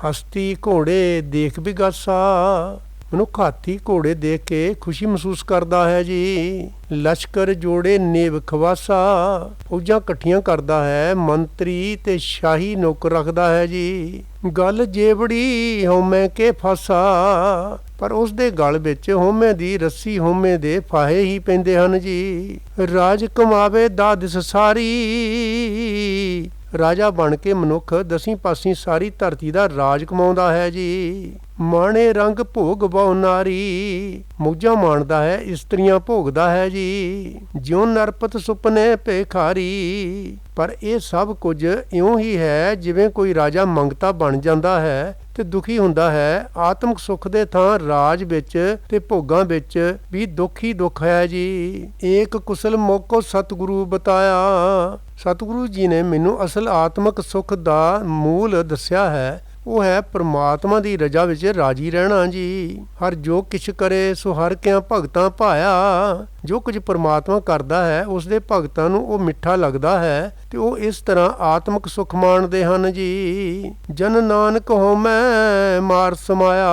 ਹਸਤੀ ਘੋੜੇ ਦੇਖ ਬਿਗਾਸਾ। ਮਨੁੱਖ ਹਾਥੀ ਘੋੜੇ ਦੇਖ ਕੇ ਖੁਸ਼ੀ ਮਹਿਸੂਸ ਕਰਦਾ ਹੈ ਜੀ। ਲਸ਼ਕਰ ਜੋੜੇ ਨੇਬ ਖਵਾਸਾ। ਫੌਜਾਂ ਇਕੱਠੀਆਂ ਕਰਦਾ ਹੈ, ਮੰਤਰੀ ਤੇ ਸ਼ਾਹੀ ਨੌਕਰ ਰੱਖਦਾ ਹੈ ਜੀ। ਗੱਲ ਜੇਵੜੀ ਹਉਮੈ ਕੇ ਫਾਸਾ। ਪਰ ਉਸ ਦੇ ਗਲ ਵਿੱਚ ਹਉਮੈ ਦੀ ਰੱਸੀ, ਹਉਮੈ ਦੇ ਫਾਹੇ ਹੀ ਪੈਂਦੇ ਹਨ ਜੀ। ਰਾਜ ਕਮਾਵੇ ਦਾਦਿਸ ਸਾਰੀ। ਰਾਜਾ ਬਣ ਕੇ ਮਨੁੱਖ ਦਸੀਂ ਪਾਸੀਂ ਸਾਰੀ ਧਰਤੀ ਦਾ ਰਾਜ ਕਮਾਉਂਦਾ ਹੈ ਜੀ। ਮਾਣੇ ਰੰਗ ਭੋਗ ਬਹੁ ਨਾਰੀ। ਮੌਜਾਂ ਮਾਣਦਾ ਹੈ, ਇਸਤਰੀਆਂ ਭੋਗਦਾ ਹੈ ਜੀ। ਜਿਉਂ ਨਰਪਤ ਸੁਪਨੇ ਭੇਖਾਰੀ। ਪਰ ਇਹ ਸਭ ਕੁਝ ਇਉਂ ਹੀ ਹੈ ਜਿਵੇਂ ਕੋਈ ਰਾਜਾ ਮੰਗਤਾ ਬਣ ਜਾਂਦਾ ਹੈ ਤੇ ਦੁਖੀ ਹੁੰਦਾ ਹੈ। ਆਤਮਿਕ ਸੁੱਖ ਦੇ ਥਾਂ ਰਾਜ ਵਿੱਚ ਤੇ ਭੋਗਾਂ ਵਿੱਚ ਵੀ ਦੁੱਖ ਹੀ ਦੁੱਖ ਹੈ ਜੀ। ਏਕ ਕੁਸਲ ਮੋਕੋ ਸਤਿਗੁਰੂ ਬਤਾਇਆ। ਸਤਿਗੁਰੂ ਜੀ ਨੇ ਮੈਨੂੰ ਅਸਲ ਆਤਮਿਕ ਸੁੱਖ ਦਾ ਮੂਲ ਦੱਸਿਆ ਹੈ। ਉਹ ਹੈ ਪ੍ਰਮਾਤਮਾ ਦੀ ਰਜ਼ਾ ਵਿੱਚ ਰਾਜੀ ਰਹਿਣਾ ਜੀ। ਹਰ ਜੋ ਕਿਛ ਕਰੇ ਸੋ ਹਰ ਕਿਆਂ ਭਗਤਾਂ ਭਾਇਆ। ਜੋ ਕੁਝ ਪ੍ਰਮਾਤਮਾ ਕਰਦਾ ਹੈ ਉਸ ਦੇ ਭਗਤਾਂ ਨੂੰ ਉਹ ਮਿੱਠਾ ਲੱਗਦਾ ਹੈ ਤੇ ਉਹ ਇਸ ਤਰ੍ਹਾਂ ਆਤਮਿਕ ਸੁੱਖ ਮਾਣਦੇ ਹਨ ਜੀ। ਜਨ ਨਾਨਕ ਹਉਮੈ ਮਾਰ ਸਮਾਇਆ।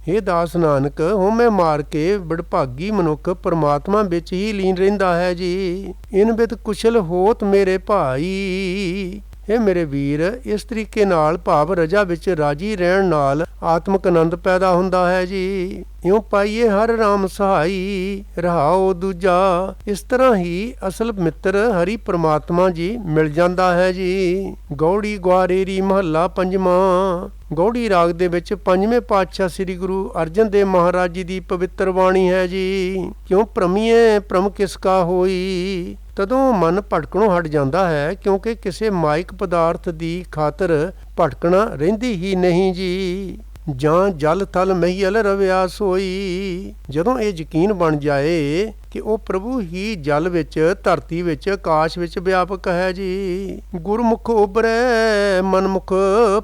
ਹੇ ਦਾਸ ਨਾਨਕ, ਹਉਮੈ ਮਾਰ ਕੇ ਬੜਭਾਗੀ ਮਨੁੱਖ ਪਰਮਾਤਮਾ ਵਿੱਚ ਹੀ ਲੀਨ ਰਹਿੰਦਾ ਹੈ ਜੀ। ਇਨ ਬਿਤ ਕੁਸ਼ਲ ਹੋਤ ਮੇਰੇ ਭਾਈ। ਇਹ ਮੇਰੇ ਵੀਰ, ਇਸ ਤਰੀਕੇ ਨਾਲ ਭਾਵ ਰਜਾ ਵਿੱਚ ਰਾਜੀ ਰਹਿਣ ਨਾਲ ਆਤਮਿਕ ਆਨੰਦ ਪੈਦਾ ਹੁੰਦਾ ਹੈ ਜੀ। ਇਉਂ ਪਾਈਏ ਹਰ ਰਾਮ ਸਹਾਈ, ਰਹਾਓ ਦੂਜਾ। ਇਸ ਤਰ੍ਹਾਂ ਹੀ ਅਸਲ ਮਿੱਤਰ ਹਰੀ ਪ੍ਰਮਾਤਮਾ ਜੀ ਮਿਲ ਜਾਂਦਾ ਹੈ ਜੀ। ਗੌੜੀ ਗੁਆਰੇਰੀ ਮਹੱਲਾ ਪੰਜਵਾਂ। ਗੌੜੀ ਰਾਗ ਦੇ ਵਿੱਚ ਪੰਜਵੇਂ ਪਾਤਸ਼ਾਹ ਸ੍ਰੀ ਗੁਰੂ ਅਰਜਨ ਦੇਵ ਮਹਾਰਾਜ ਜੀ ਦੀ ਪਵਿੱਤਰ ਬਾਣੀ ਹੈ ਜੀ। ਕਿਉਂ ਭ੍ਰਮੀਏ ਭ੍ਰਮ ਕਿਸ ਕਾ ਹੋਈ। ਤਦੋਂ ਮਨ ਭਟਕਣੋਂ ਹਟ ਜਾਂਦਾ ਹੈ, ਕਿਉਂਕਿ ਕਿਸੇ ਮਾਇਕ ਪਦਾਰਥ ਦੀ ਖਾਤਰ ਭਟਕਣਾ ਰਹਿੰਦੀ ਹੀ ਨਹੀਂ ਜੀ। ਜਾਂ ਜਲ ਥਲ ਮਹੀਲ ਰਵਿਆ ਸੋਈ। ਜਦੋਂ ਇਹ ਯਕੀਨ ਬਣ ਜਾਏ ਕਿ ਉਹ ਪ੍ਰਭੂ ਹੀ ਜਲ ਵਿੱਚ, ਧਰਤੀ ਵਿੱਚ, ਆਕਾਸ਼ ਵਿੱਚ ਵਿਆਪਕ ਹੈ ਜੀ। ਗੁਰਮੁਖ ਉਭਰੈ ਮਨਮੁਖ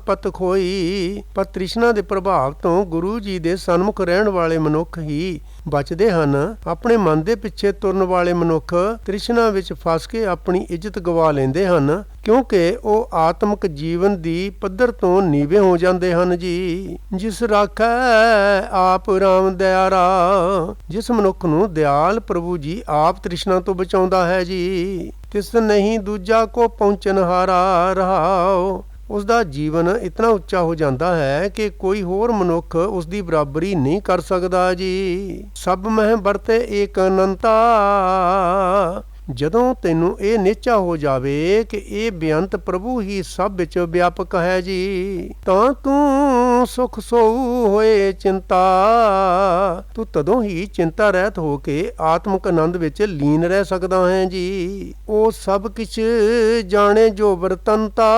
ਪਤ ਖੋਈ। ਪਰ ਤ੍ਰਿਸ਼ਨਾ ਦੇ ਪ੍ਰਭਾਵ ਤੋਂ ਗੁਰੂ ਜੀ ਦੇ ਸਨਮੁਖ ਰਹਿਣ ਵਾਲੇ ਮਨੁੱਖ ਹੀ ਬਚਦੇ ਹਨ। ਆਪਣੇ ਮਨ ਦੇ ਪਿੱਛੇ ਤੁਰਨ ਵਾਲੇ ਮਨੁੱਖ ਤ੍ਰਿਸ਼ਨਾ ਵਿੱਚ ਫਸ ਕੇ ਆਪਣੀ ਇੱਜ਼ਤ ਗਵਾ ਲੈਂਦੇ ਹਨ, ਕਿਉਂਕਿ ਉਹ ਆਤਮਿਕ ਜੀਵਨ ਦੀ ਪੱਧਰ ਤੋਂ ਨੀਵੇਂ ਹੋ ਜਾਂਦੇ ਹਨ ਜੀ। ਜਿਸ ਰਾਖੈ ਆਪ ਰਾਮ ਦਿਆਰਾ। ਜਿਸ ਮਨੁੱਖ ਨੂੰ ਦਿਆਲ ਪ੍ਰਭੂ ਜੀ ਆਪ ਤ੍ਰਿਸ਼ਨਾ ਤੋਂ ਬਚਾਉਂਦਾ ਹੈ ਜੀ। ਤਿਸ ਨਹੀਂ ਦੂਜਾ ਕੋ ਪਹੁੰਚਨ ਹਾਰਾ। ਰਹਾਓ। ਉਸ ਦਾ ਜੀਵਨ ਇਤਨਾ ਉੱਚਾ ਹੋ ਜਾਂਦਾ ਹੈ ਕਿ ਕੋਈ ਹੋਰ ਮਨੁੱਖ ਉਸ ਦੀ ਬਰਾਬਰੀ ਨਹੀਂ ਕਰ ਸਕਦਾ ਜੀ। ਸਭ ਮਹਿ ਵਰਤੇ ਏਕ ਅਨੰਤਾ। ਜਦੋਂ ਤੈਨੂੰ ਇਹ ਨਿਸ਼ਚਾ ਹੋ ਜਾਵੇ ਕਿ ਇਹ ਬੇਅੰਤ ਪ੍ਰਭੂ ਹੀ ਸਭ ਵਿੱਚ ਵਿਆਪਕ ਹੈ ਜੀ, ਤਾਂ ਤੂੰ ਸੁਖ ਸੋਊ ਹੋਏ ਚਿੰਤਾ। ਤੂੰ ਤਦੋਂ ਹੀ ਚਿੰਤਾ ਰਹਿਤ ਹੋ ਕੇ ਆਤਮਿਕ ਆਨੰਦ ਵਿੱਚ ਲੀਨ ਰਹਿ ਸਕਦਾ ਹੈ ਜੀ। ਉਹ ਸਭ ਕੁਛ ਜਾਣੇ ਜੋ ਵਰਤੰਤਾ।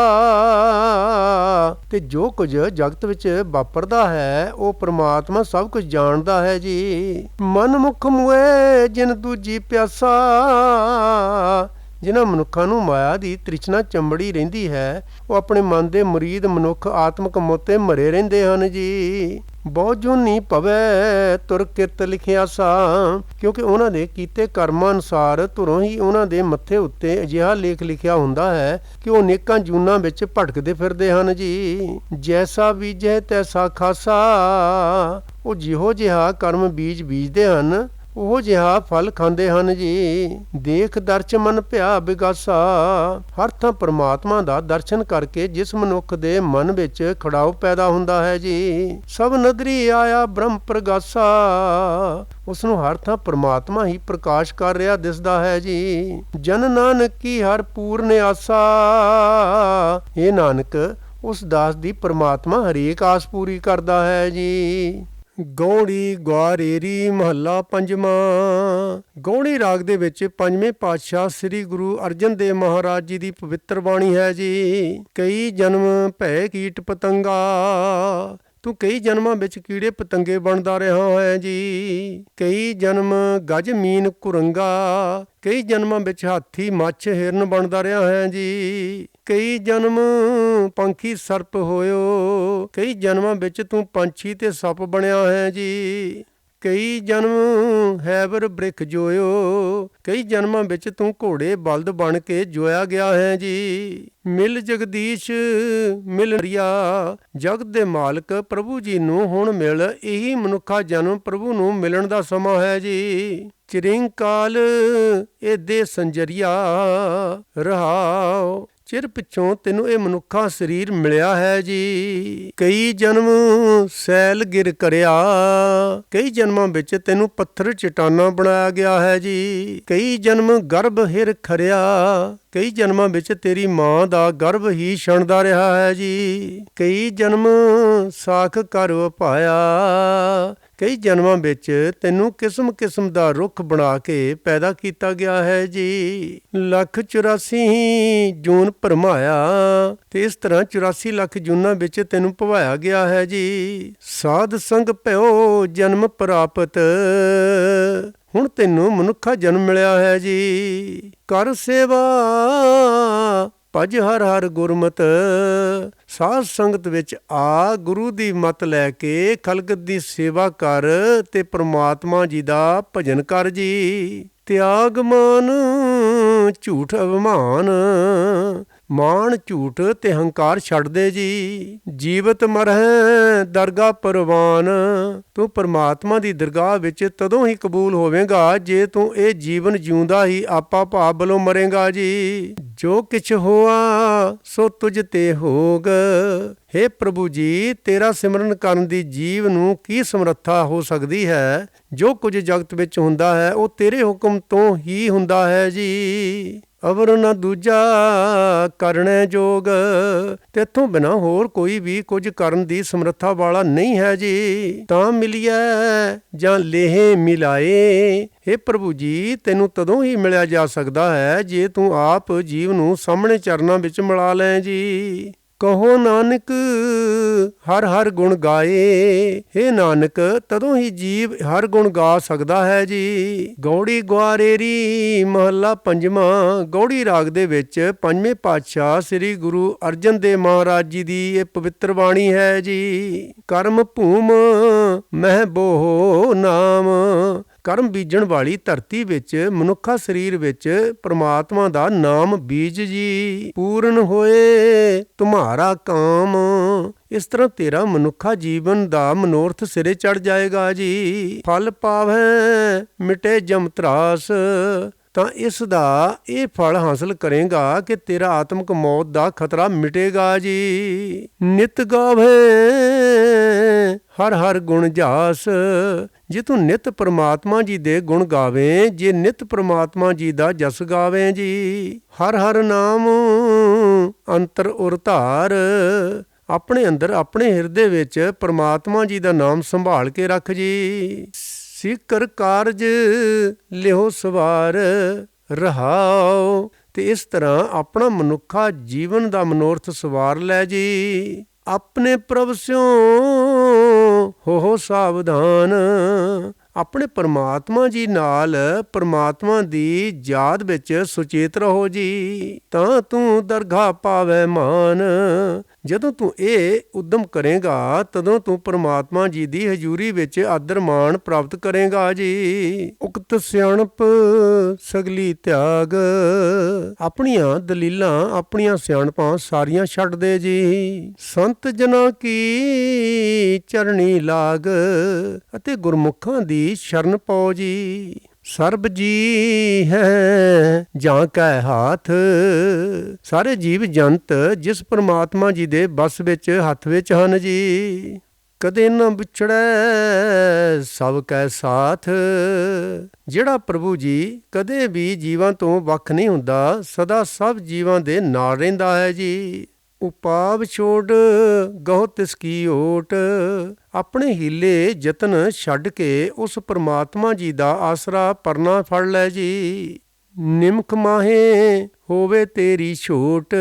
ਤੇ ਜੋ ਕੁਝ ਜਗਤ ਵਿੱਚ ਵਾਪਰਦਾ ਹੈ ਉਹ ਪ੍ਰਮਾਤਮਾ ਸਭ ਕੁਝ ਜਾਣਦਾ ਹੈ ਜੀ। ਮਨ ਮੁਖ ਮੁਏ ਜਿਨ ਦੂਜੀ ਪਿਆਸਾ। ਜਿਨ੍ਹਾਂ ਮਨੁੱਖਾਂ ਨੂੰ ਮਾਇਆ ਦੀ ਤ੍ਰਿਸ਼ਨਾ ਚੰਬੜੀ ਰਹਿੰਦੀ ਹੈ, ਉਹ ਆਪਣੇ ਮਨ ਦੇ ਮੁਰੀਦ ਮਨੁੱਖ ਆਤਮਿਕ ਮੋਤੇ ਮਰੇ ਰਹਿੰਦੇ ਹਨ ਜੀ। ਬਹੁ ਜੂਨੀ ਭਵੈ ਤੁਰ ਕਿਰਤ ਲਿਖਿਆ ਸਾ। ਕਿਉਂਕਿ ਉਹਨਾਂ ਦੇ ਕੀਤੇ ਕਰਮਾਂ ਅਨੁਸਾਰ ਧੁਰੋਂ ਹੀ ਉਹਨਾਂ ਦੇ ਮੱਥੇ ਉੱਤੇ ਅਜਿਹਾ ਲੇਖ ਲਿਖਿਆ ਹੁੰਦਾ ਹੈ ਕਿ ਉਹ ਅਨੇਕਾਂ ਜੂਨਾਂ ਵਿੱਚ ਭਟਕਦੇ ਫਿਰਦੇ ਹਨ ਜੀ। ਜੈਸਾ ਬੀਜੈ ਤੈਸਾ ਖਾਸਾ। ਉਹ ਜਿਹੋ ਜਿਹਾ ਕਰਮ ਬੀਜ ਬੀਜਦੇ ਹਨ ਉਹ ਜਿਹਾ ਫਲ ਖਾਂਦੇ ਹਨ ਜੀ। ਦੇਖ ਦਰਚ ਮਨ ਭਿਆ ਬਿਗਾਸਾ। ਹਰ ਥਾਂ ਪ੍ਰਮਾਤਮਾ ਦਾ ਦਰਸ਼ਨ ਕਰਕੇ ਜਿਸ ਮਨੁੱਖ ਦੇ ਮਨ ਵਿੱਚ ਖੜਾਓ ਪੈਦਾ ਹੁੰਦਾ ਹੈ ਜੀ। ਸਭ ਨਦਰੀ ਆਇਆ ਬ੍ਰਹਮ ਪ੍ਰਗਾਸਾ। ਉਸ ਨੂੰ ਹਰ ਥਾਂ ਪ੍ਰਮਾਤਮਾ ਹੀ ਪ੍ਰਕਾਸ਼ ਕਰ ਰਿਹਾ ਦਿਸਦਾ ਹੈ ਜੀ। ਜਨ ਨਾਨਕ ਕੀ ਹਰ ਪੂਰਨ ਆਸਾ। ਇਹ ਨਾਨਕ, ਉਸ ਦਾਸ ਦੀ ਪ੍ਰਮਾਤਮਾ ਹਰੇਕ ਆਸ ਪੂਰੀ ਕਰਦਾ ਹੈ ਜੀ। ਗੌੜੀ ਗੁਆਰੇਰੀ ਮਹੱਲਾ ਪੰਜਵਾਂ। ਗੌੜੀ ਰਾਗ ਦੇ ਵਿੱਚ ਪੰਜਵੇਂ ਪਾਤਸ਼ਾਹ ਸ੍ਰੀ ਗੁਰੂ ਅਰਜਨ ਦੇਵ ਮਹਾਰਾਜ ਜੀ ਦੀ ਪਵਿੱਤਰ ਬਾਣੀ ਹੈ ਜੀ। ਕਈ ਜਨਮ ਭੈ ਕੀਟ ਪਤੰਗਾ। ਤੂੰ ਕਈ ਜਨਮਾਂ ਵਿੱਚ ਕੀੜੇ ਪਤੰਗੇ ਬਣਦਾ ਰਿਹਾ ਹੈ ਜੀ। ਕਈ ਜਨਮ ਗਜ ਮੀਨ ਕੁਰੰਗਾ। ਕਈ ਜਨਮਾਂ ਵਿੱਚ ਹਾਥੀ ਮੱਛ ਹਿਰਨ ਬਣਦਾ ਰਿਹਾ ਹੈ ਜੀ। ਕਈ ਜਨਮ ਪੰਖੀ ਸਰਪ ਹੋਇਓ। ਕਈ ਜਨਮਾਂ ਵਿੱਚ ਤੂੰ ਪੰਛੀ ਤੇ ਸੱਪ ਬਣਿਆ ਹੈ ਜੀ। ਕਈ ਜਨਮ ਹੈਬਰ ਬ੍ਰਿਖ ਜੋਇਓ, ਕਈ ਜਨਮਾਂ ਵਿੱਚ ਤੂੰ ਘੋੜੇ ਬਲਦ ਬਣ ਕੇ ਜੋਇਆ ਗਿਆ ਹੈ ਜੀ। ਮਿਲ ਜਗਦੀਸ਼ ਮਿਲ ਰਿਆ, ਜਗਤ ਦੇ ਮਾਲਕ ਪ੍ਰਭੂ ਜੀ ਨੂੰ ਹੁਣ ਮਿਲ। ਇਹੀ ਮਨੁੱਖਾ ਜਨਮ ਪ੍ਰਭੂ ਨੂੰ ਮਿਲਣ ਦਾ ਸਮਾਂ ਹੈ ਜੀ। ਚਿਰਿੰਕਾਲ ਇਹ ਦੇ ਸੰਜਰੀਆ ਰਹਾਓ, ਚਿਰ ਪਿੱਛੋਂ ਤੈਨੂੰ ਇਹ ਮਨੁੱਖਾ ਸਰੀਰ ਮਿਲਿਆ ਹੈ ਜੀ। ਕਈ ਜਨਮ ਸੈਲ ਗਿਰ ਕਰਿਆ, ਕਈ ਜਨਮਾਂ ਵਿੱਚ ਤੈਨੂੰ ਪੱਥਰ ਚਟਾਨਾਂ ਬਣਾਇਆ ਗਿਆ ਹੈ ਜੀ। ਕਈ ਜਨਮ ਗਰਭ ਹਿਰ ਖਰਿਆ, ਕਈ ਜਨਮਾਂ ਵਿੱਚ ਤੇਰੀ ਮਾਂ ਦਾ ਗਰਭ ਹੀ ਛਣਦਾ ਰਿਹਾ ਹੈ ਜੀ। ਕਈ ਜਨਮ ਸਾਖ ਕਰ ਵਪਾਇਆ, ਕਈ ਜਨਮਾਂ ਵਿੱਚ ਤੈਨੂੰ ਕਿਸਮ ਕਿਸਮ ਦਾ ਰੁੱਖ ਬਣਾ ਕੇ ਪੈਦਾ ਕੀਤਾ ਗਿਆ ਹੈ ਜੀ। 1,84 ਜੂਨ ਭਰਮਾਇਆ, ਤੇ ਇਸ ਤਰ੍ਹਾਂ 84 ਲੱਖ ਜੂਨਾਂ ਵਿੱਚ ਤੈਨੂੰ ਭਵਾਇਆ ਗਿਆ ਹੈ ਜੀ। ਸਾਧ ਸੰਗ ਭਇਓ ਜਨਮ ਪ੍ਰਾਪਤ, ਹੁਣ ਤੈਨੂੰ ਮਨੁੱਖਾ ਜਨਮ ਮਿਲਿਆ ਹੈ ਜੀ। ਕਰ ਸੇਵਾ ਭਜ ਹਰ ਹਰ ਗੁਰਮਤਿ, ਸਾਧ ਸੰਗਤ ਵਿੱਚ ਆ, ਗੁਰੂ ਦੀ ਮੱਤ ਲੈ ਕੇ ਖਲਕਤ ਦੀ ਸੇਵਾ ਕਰ ਤੇ ਪ੍ਰਮਾਤਮਾ ਜੀ ਦਾ ਭਜਨ ਕਰ ਜੀ। ਤਿਆਗ ਮਾਨ ਝੂਠ ਅਭਿਮਾਨ, ਮਾਣ ਝੂਠ ਤੇ ਹੰਕਾਰ ਛੱਡ ਦੇ ਜੀ। ਜੀਵਤ ਮਰਹਿ ਦਰਗਾਹ ਪਰਵਾਨ, ਤੂੰ ਪਰਮਾਤਮਾ ਦੀ ਦਰਗਾਹ ਵਿੱਚ ਤਦੋਂ ਹੀ ਕਬੂਲ ਹੋਵੇਗਾ ਜੇ ਤੂੰ ਇਹ ਜੀਵਨ ਜਿਉਂਦਾ ਹੀ ਆਪਾ ਭਾਵ ਵੱਲੋਂ ਮਰੇਗਾ ਜੀ। ਜੋ ਕਿਛ ਹੋਆ ਸੋ ਤੁਝ ਤੇ ਹੋਗ, ਹੇ ਪ੍ਰਭੂ ਜੀ ਤੇਰਾ ਸਿਮਰਨ ਕਰਨ ਦੀ ਜੀਵ ਨੂੰ ਕੀ ਸਮਰੱਥਾ ਹੋ ਸਕਦੀ ਹੈ। ਜੋ ਕੁਝ ਜਗਤ ਵਿੱਚ ਹੁੰਦਾ ਹੈ ਉਹ ਤੇਰੇ ਹੁਕਮ ਤੋਂ ਹੀ ਹੁੰਦਾ ਹੈ ਜੀ। ਅਵਰ ਨਾ ਦੂਜਾ ਕਰਨੇ ਜੋਗ, ਤੇਥੋਂ ਬਿਨਾਂ ਹੋਰ ਕੋਈ ਵੀ ਕੁਝ ਕਰਨ ਦੀ ਸਮਰੱਥਾ ਵਾਲਾ ਨਹੀਂ ਹੈ ਜੀ। ਤਾਂ ਮਿਲਿਆ ਜਾਂ ਲੇਹ ਮਿਲਾਏ, ਹੇ ਪ੍ਰਭੂ ਜੀ ਤੈਨੂੰ ਤਦੋਂ ਹੀ ਮਿਲਿਆ ਜਾ ਸਕਦਾ ਹੈ ਜੇ ਤੂੰ ਆਪ ਜੀਵ ਨੂੰ ਸਾਹਮਣੇ ਚਰਨਾਂ ਵਿੱਚ ਮਿਲਾ ਲੈ ਜੀ। ਕਹੋ ਨਾਨਕ ਹਰ ਹਰ ਗੁਣ ਗਾਏ, ਹੇ ਨਾਨਕ ਤਦੋਂ ਹੀ ਜੀਵ ਹਰ ਗੁਣ ਗਾ ਸਕਦਾ ਹੈ ਜੀ। ਗੌੜੀ ਗੁਆਰੇਰੀ ਮਹੱਲਾ ਪੰਜਵਾਂ। ਗੌੜੀ ਰਾਗ ਦੇ ਵਿੱਚ ਪੰਜਵੇਂ ਪਾਤਸ਼ਾਹ ਸ੍ਰੀ ਗੁਰੂ ਅਰਜਨ ਦੇਵ ਮਹਾਰਾਜ ਜੀ ਦੀ ਇਹ ਪਵਿੱਤਰ ਬਾਣੀ ਹੈ ਜੀ। ਕਰਮ ਭੂਮ ਮਹਿ ਬੋਹ ਨਾਮ, ਕਰਮ ਬੀਜਣ ਵਾਲੀ ਧਰਤੀ ਵਿੱਚ ਮਨੁੱਖਾ ਸਰੀਰ ਵਿੱਚ ਪ੍ਰਮਾਤਮਾ ਦਾ ਨਾਮ ਬੀਜ ਜੀ। ਪੂਰਨ ਹੋਏ ਤੁਮਹਾਰਾ ਕਾਮ, ਇਸ ਤਰ੍ਹਾਂ ਤੇਰਾ ਮਨੁੱਖਾ ਜੀਵਨ ਦਾ ਮਨੋਰਥ ਸਿਰੇ ਚੜ ਜਾਏਗਾ ਜੀ। ਫਲ ਪਾਵੈ ਮਿਟੇ ਜਮ ਤਰਾਸ, ਤਾਂ ਇਸ ਦਾ ਇਹ ਫਲ ਹਾਸਲ ਕਰੇਗਾ ਕਿ ਤੇਰਾ ਆਤਮਿਕ ਮੌਤ ਦਾ ਖਤਰਾ ਮਿਟੇਗਾ ਜੀ। ਨਿਤ ਗਾਵੇ ਹਰ ਹਰ ਗੁਣ ਜਾਸ, ਜੇ ਤੂੰ ਨਿਤ ਪ੍ਰਮਾਤਮਾ ਜੀ ਦੇ ਗੁਣ ਗਾਵੇਂ, ਜੇ ਨਿਤ ਪ੍ਰਮਾਤਮਾ ਜੀ ਦਾ ਜਸ ਗਾਵੇਂ ਜੀ। ਹਰ ਹਰ ਨਾਮ ਅੰਤਰ ਉਰ ਧਾਰ, ਆਪਣੇ ਅੰਦਰ ਆਪਣੇ ਹਿਰਦੇ ਵਿੱਚ ਪ੍ਰਮਾਤਮਾ ਜੀ ਦਾ ਨਾਮ ਸੰਭਾਲ ਕੇ ਰੱਖ ਜੀ। ਸੀਕਰ ਕਾਰਜ ਲਿਓ ਸਵਾਰ ਰਹਾਓ, ਤੇ ਇਸ ਤਰ੍ਹਾਂ ਆਪਣਾ ਮਨੁੱਖਾ ਜੀਵਨ ਦਾ ਮਨੋਰਥ ਸਵਾਰ ਲੈ ਜੀ। ਆਪਣੇ ਪ੍ਰਭ ਸਿਉ ਹੋ ਸਾਵਧਾਨ, ਆਪਣੇ ਪਰਮਾਤਮਾ ਜੀ ਨਾਲ ਪਰਮਾਤਮਾ ਦੀ ਯਾਦ ਵਿੱਚ ਸੁਚੇਤ ਰਹੋ ਜੀ। ਤਾਂ ਤੂੰ ਦਰਗਾਹ ਪਾਵੈ ਮਾਨ, ਜਦੋਂ ਤੂੰ ਇਹ ਉਦਮ ਕਰੇਗਾ ਤਦੋਂ ਤੂੰ ਪਰਮਾਤਮਾ ਜੀ ਦੀ ਹਜ਼ੂਰੀ ਵਿੱਚ ਆਦਰ ਮਾਣ ਪ੍ਰਾਪਤ ਕਰੇਗਾ ਜੀ। ਉਕਤ ਸਿਆਣਪ ਸਗਲੀ ਤਿਆਗ, ਆਪਣੀਆਂ ਦਲੀਲਾਂ ਆਪਣੀਆਂ ਸਿਆਣਪਾਂ ਸਾਰੀਆਂ ਛੱਡ ਦੇ ਜੀ। ਸੰਤ ਜਨਾਂ ਕੀ ਚਰਣੀ ਲਾਗ, ਅਤੇ ਗੁਰਮੁਖਾਂ ਦੀ ਸ਼ਰਨ ਪਾਓ ਜੀ। ਸਰਬ ਜੀ ਹੈ ਜਾਂ ਕੈ ਹਾਥ, ਸਾਰੇ ਜੀਵ ਜੰਤ ਜਿਸ ਪਰਮਾਤਮਾ ਜੀ ਦੇ ਬਸ ਵਿੱਚ ਹੱਥ ਵਿੱਚ ਹਨ ਜੀ। ਕਦੇ ਨਾ ਵਿਛੜੈ ਸਭ ਕੈ ਸਾਥ, ਜਿਹੜਾ ਪ੍ਰਭੂ ਜੀ ਕਦੇ ਵੀ ਜੀਵਾਂ ਤੋਂ ਵੱਖ ਨਹੀਂ ਹੁੰਦਾ, ਸਦਾ ਸਭ ਜੀਵਾਂ ਦੇ ਨਾਲ ਰਹਿੰਦਾ ਹੈ ਜੀ। ਉਪਾਵ ਛੋੜ ਗਹੁ ਤਿਸ ਕੀ ਓਟ, ਆਪਣੇ ਹੀਲੇ ਯਤਨ ਛੱਡ ਕੇ ਉਸ ਪਰਮਾਤਮਾ ਜੀ ਦਾ ਆਸਰਾ ਪਰਨਾ ਫੜ ਲੈ ਜੀ। ਨਿਮਖ ਮਾਹੇ ਹੋਵੇ ਤੇਰੀ ਛੋਟ,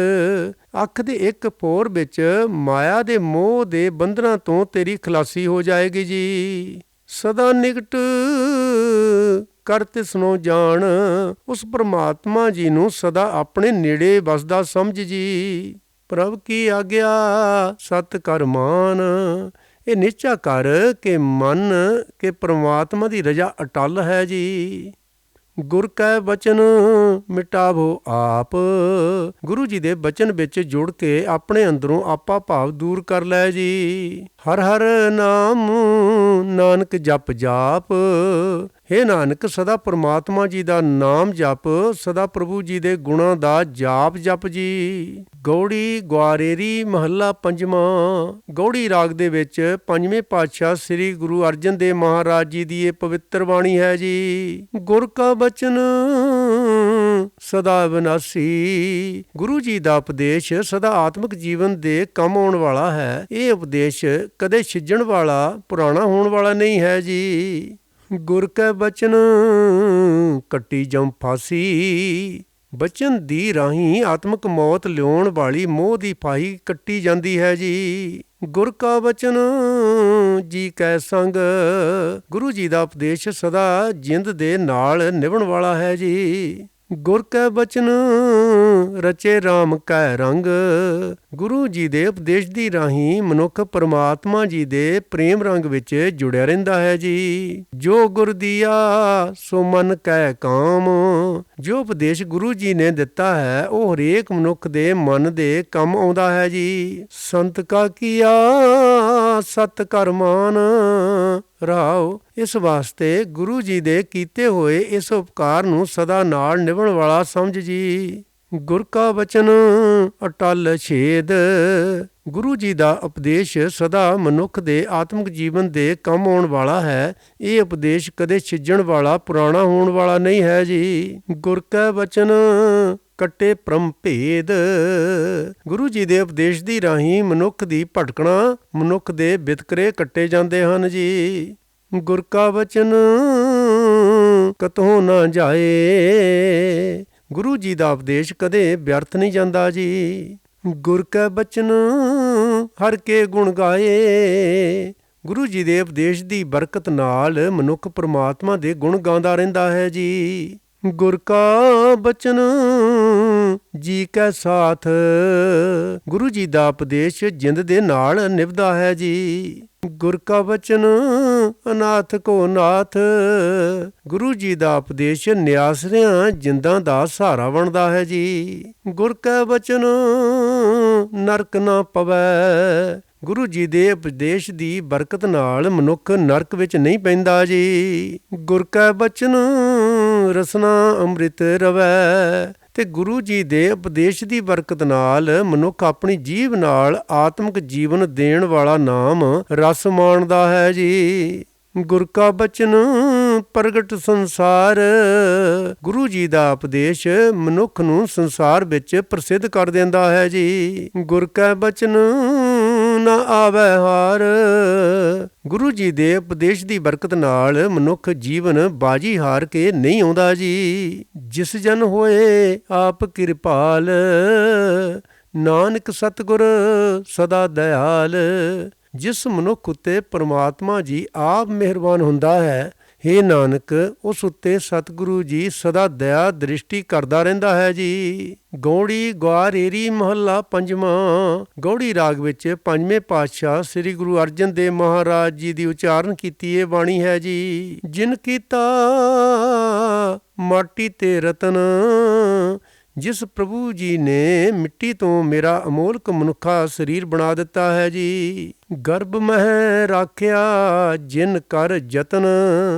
ਅੱਖ ਦੇ ਇੱਕ ਪੋਰ ਵਿੱਚ ਮਾਇਆ ਦੇ ਮੋਹ ਦੇ ਬੰਧਨਾਂ ਤੋਂ ਤੇਰੀ ਖਲਾਸੀ ਹੋ ਜਾਏਗੀ ਜੀ। ਸਦਾ ਨਿਕਟ ਕਰ ਤਿਸਨੋ ਜਾਣ, ਉਸ ਪਰਮਾਤਮਾ ਜੀ ਨੂੰ ਸਦਾ ਆਪਣੇ ਨੇੜੇ ਵਸਦਾ ਸਮਝ ਜੀ। ਪ੍ਰਭ ਕੀ ਆਗਿਆ ਸਤ ਕਰ ਮਾਨ, ਇਹ ਨਿਸ਼ਚਾ ਕਰ ਕਿ ਮੰਨ ਕਿ ਪ੍ਰਮਾਤਮਾ ਦੀ ਰਜ਼ਾ ਅਟਲ ਹੈ ਜੀ। ਗੁਰ ਕੈ ਬਚਨ ਮਿਟਾਵੋ ਆਪ। ਗੁਰੂ ਜੀ ਦੇ ਬਚਨ ਵਿੱਚ ਜੁੜ ਕੇ ਆਪਣੇ ਅੰਦਰੋਂ ਆਪਾ ਭਾਵ ਦੂਰ ਕਰ ਲੈ ਜੀ। ਹਰ ਹਰ ਨਾਮ ਨਾਨਕ ਜਪ ਜਾਪ। ਹੇ ਨਾਨਕ, ਸਦਾ ਪ੍ਰਮਾਤਮਾ ਜੀ ਦਾ ਨਾਮ ਜਪ, ਸਦਾ ਪ੍ਰਭੂ ਜੀ ਦੇ ਗੁਣਾਂ ਦਾ ਜਾਪ ਜਪ ਜੀ। ਗੌੜੀ ਗਵਾਰੇਰੀ ਮਹੱਲਾ ਪੰਜਵਾਂ। ਗੌੜੀ ਰਾਗ ਦੇ ਵਿੱਚ ਪੰਜਵੇਂ ਪਾਤਸ਼ਾਹ ਸ੍ਰੀ ਗੁਰੂ ਅਰਜਨ ਦੇਵ ਮਹਾਰਾਜ ਜੀ ਦੀ ਇਹ ਪਵਿੱਤਰ ਬਾਣੀ ਹੈ ਜੀ। ਗੁਰ ਕਾ ਬਚਨ ਸਦਾ ਵਿਨਾਸੀ। ਗੁਰੂ ਜੀ ਦਾ ਉਪਦੇਸ਼ ਸਦਾ ਆਤਮਿਕ ਜੀਵਨ ਦੇ ਕੰਮ ਆਉਣ ਵਾਲਾ ਹੈ। ਇਹ ਉਪਦੇਸ਼ ਕਦੇ ਛਿੱਜਣ ਵਾਲਾ, ਪੁਰਾਣਾ ਹੋਣ ਵਾਲਾ ਨਹੀਂ ਹੈ ਜੀ। ਗੁਰ ਕੈ ਬਚਨ ਕੱਟੀ ਜਮ ਫਾਸੀ। ਬਚਨ ਦੀ ਰਾਹੀਂ ਆਤਮਿਕ ਮੌਤ ਲਿਆਉਣ ਵਾਲੀ ਮੋਹ ਦੀ ਫਾਹੀ ਕੱਟੀ ਜਾਂਦੀ ਹੈ ਜੀ। ਗੁਰ ਕਾ ਬਚਨ ਜੀ ਕੈ ਸੰਗ। ਗੁਰੂ ਜੀ ਦਾ ਉਪਦੇਸ਼ ਸਦਾ ਜਿੰਦ ਦੇ ਨਾਲ ਨਿਭਣ ਵਾਲਾ ਹੈ ਜੀ। ਗੁਰ ਕੈ ਬਚਨ ਰਚੇ RAM ਕੈ ਰੰਗ। ਗੁਰੂ ਜੀ ਦੇ ਉਪਦੇਸ਼ ਦੀ ਰਾਹੀਂ ਮਨੁੱਖ ਪਰਮਾਤਮਾ ਜੀ ਦੇ ਪ੍ਰੇਮ ਰੰਗ ਵਿੱਚ ਜੁੜਿਆ ਰਹਿੰਦਾ ਹੈ ਜੀ। ਜੋ ਗੁਰ ਦੀਆ ਸੋ ਮਨ ਕੈ ਕਾਮ। ਜੋ ਉਪਦੇਸ਼ ਗੁਰੂ ਜੀ ਨੇ ਦਿੱਤਾ ਹੈ ਉਹ ਹਰੇਕ ਮਨੁੱਖ ਦੇ ਮਨ ਦੇ ਕੰਮ ਆਉਂਦਾ ਹੈ ਜੀ। ਸੰਤ ਕਾ ਕੀਆ ਸਤ ਕਰ ਮਾਨ ਰਾਓ। ਇਸ ਵਾਸਤੇ ਗੁਰੂ ਜੀ ਦੇ ਕੀਤੇ ਹੋਏ ਇਸ ਉਪਕਾਰ ਨੂੰ ਸਦਾ ਨਾਲ ਨਿਭਣ ਵਾਲਾ ਸਮਝ ਜੀ। ਗੁਰ ਕਾ ਬਚਨ ਅਟਲ ਛੇਦ। ਗੁਰੂ ਜੀ ਦਾ ਉਪਦੇਸ਼ ਸਦਾ ਮਨੁੱਖ ਦੇ ਆਤਮਿਕ ਜੀਵਨ ਦੇ ਕੰਮ ਆਉਣ ਵਾਲਾ ਹੈ। ਇਹ ਉਪਦੇਸ਼ ਕਦੇ ਛਿੱਜਣ ਵਾਲਾ, ਪੁਰਾਣਾ ਹੋਣ ਵਾਲਾ ਨਹੀਂ ਹੈ ਜੀ। ਗੁਰ ਕਾ ਬਚਨ ਕੱਟੇ ਪਰਮ ਭੇਦ। ਗੁਰੂ ਜੀ ਦੇ ਉਪਦੇਸ਼ ਦੀ ਰਾਹੀਂ ਮਨੁੱਖ ਦੀ ਭਟਕਣਾ, ਮਨੁੱਖ ਦੇ ਵਿਤਕਰੇ ਕੱਟੇ ਜਾਂਦੇ ਹਨ ਜੀ। ਗੁਰ ਕਾ ਬਚਨ ਕਤਹੁ ਨਾ ਜਾਏ। ਗੁਰੂ ਜੀ ਦਾ ਉਪਦੇਸ਼ ਕਦੇ ਵਿਅਰਥ ਨਹੀਂ ਜਾਂਦਾ ਜੀ। ਗੁਰ ਕੈ ਬਚਨ ਹਰ ਕੇ ਗੁਣ ਗਾਏ। ਗੁਰੂ ਜੀ ਦੇ ਉਪਦੇਸ਼ ਦੀ ਬਰਕਤ ਨਾਲ ਮਨੁੱਖ ਪਰਮਾਤਮਾ ਦੇ ਗੁਣ ਗਾਉਂਦਾ ਰਹਿੰਦਾ ਹੈ ਜੀ। ਗੁਰ ਕਾ ਬਚਨ ਜੀ ਕੈ ਸਾਥ। ਗੁਰੂ ਜੀ ਦਾ ਉਪਦੇਸ਼ ਜਿੰਦ ਦੇ ਨਾਲ ਨਿਭਦਾ ਹੈ ਜੀ। ਗੁਰ ਕਾ ਬਚਨ ਅਨਾਥ ਕੋ ਨਾਥ। ਗੁਰੂ ਜੀ ਦਾ ਉਪਦੇਸ਼ ਨਿਆਸਰਿਆਂ ਜਿੰਦਾਂ ਦਾ ਸਹਾਰਾ ਬਣਦਾ ਹੈ ਜੀ। ਗੁਰ ਕਾ ਬਚਨ ਨਰਕ ਨਾ ਪਵੈ। ਗੁਰੂ ਜੀ ਦੇ ਉਪਦੇਸ਼ ਦੀ ਬਰਕਤ ਨਾਲ ਮਨੁੱਖ ਨਰਕ ਵਿੱਚ ਨਹੀਂ ਪੈਂਦਾ ਜੀ। ਗੁਰ ਕਾ ਬਚਨ ਰਸਨਾ ਅੰਮ੍ਰਿਤ ਰਵੈ। ਤੇ ਗੁਰੂ ਜੀ ਦੇ ਉਪਦੇਸ਼ ਦੀ ਬਰਕਤ ਨਾਲ ਮਨੁੱਖ ਆਪਣੀ ਜੀਭ ਨਾਲ ਆਤਮਿਕ ਜੀਵਨ ਦੇਣ ਵਾਲਾ ਨਾਮ ਰਸ ਮਾਣਦਾ ਹੈ ਜੀ। ਗੁਰ ਕਾ ਬਚਨ ਪ੍ਰਗਟ ਸੰਸਾਰ। ਗੁਰੂ ਜੀ ਦਾ ਉਪਦੇਸ਼ ਮਨੁੱਖ ਨੂੰ ਸੰਸਾਰ ਵਿੱਚ ਪ੍ਰਸਿੱਧ ਕਰ ਦਿੰਦਾ ਹੈ ਜੀ। ਗੁਰ ਕਾ ਬਚਨ ਨਾ ਆਵੈ ਹਾਰ। ਗੁਰੂ ਜੀ ਦੇ ਉਪਦੇਸ਼ ਦੀ ਬਰਕਤ ਨਾਲ ਮਨੁੱਖ ਜੀਵਨ ਬਾਜੀ ਹਾਰ ਕੇ ਨਹੀਂ ਆਉਂਦਾ ਜੀ। ਜਿਸ ਜਨ ਹੋਏ ਆਪ ਕਿਰਪਾਲ। ਨਾਨਕ ਸਤਿਗੁਰ ਸਦਾ ਦਇਆਲ। ਜਿਸ ਮਨੁੱਖ ਉੱਤੇ ਪਰਮਾਤਮਾ ਜੀ ਆਪ ਮਿਹਰਬਾਨ ਹੁੰਦਾ ਹੈ, ਹੇ ਨਾਨਕ, ਉਸ ਉੱਤੇ ਸਤਿਗੁਰੂ ਜੀ ਸਦਾ ਦਇਆ ਦ੍ਰਿਸ਼ਟੀ ਕਰਦਾ ਰਹਿੰਦਾ ਹੈ ਜੀ। ਗੌੜੀ ਗਵਾਰੇਰੀ ਮਹੱਲਾ ਪੰਜਵਾਂ। ਗੌੜੀ ਰਾਗ ਵਿੱਚ ਪੰਜਵੇਂ ਪਾਤਸ਼ਾਹ ਸ੍ਰੀ ਗੁਰੂ ਅਰਜਨ ਦੇਵ ਮਹਾਰਾਜ ਜੀ ਦੀ ਉਚਾਰਨ ਕੀਤੀ ਇਹ ਬਾਣੀ ਹੈ ਜੀ। ਜਿਨ ਕੀਤਾ ਮਾਟੀ ਤੇ ਰਤਨ। ਜਿਸ ਪ੍ਰਭੂ ਜੀ ਨੇ ਮਿੱਟੀ ਤੋਂ ਮੇਰਾ ਅਮੋਲਕ ਮਨੁੱਖਾ ਸਰੀਰ ਬਣਾ ਦਿੱਤਾ ਹੈ ਜੀ। ਗਰਭ ਮਹਿ ਰਾਖਿਆ ਜਿਨ ਕਰ ਯਤਨ।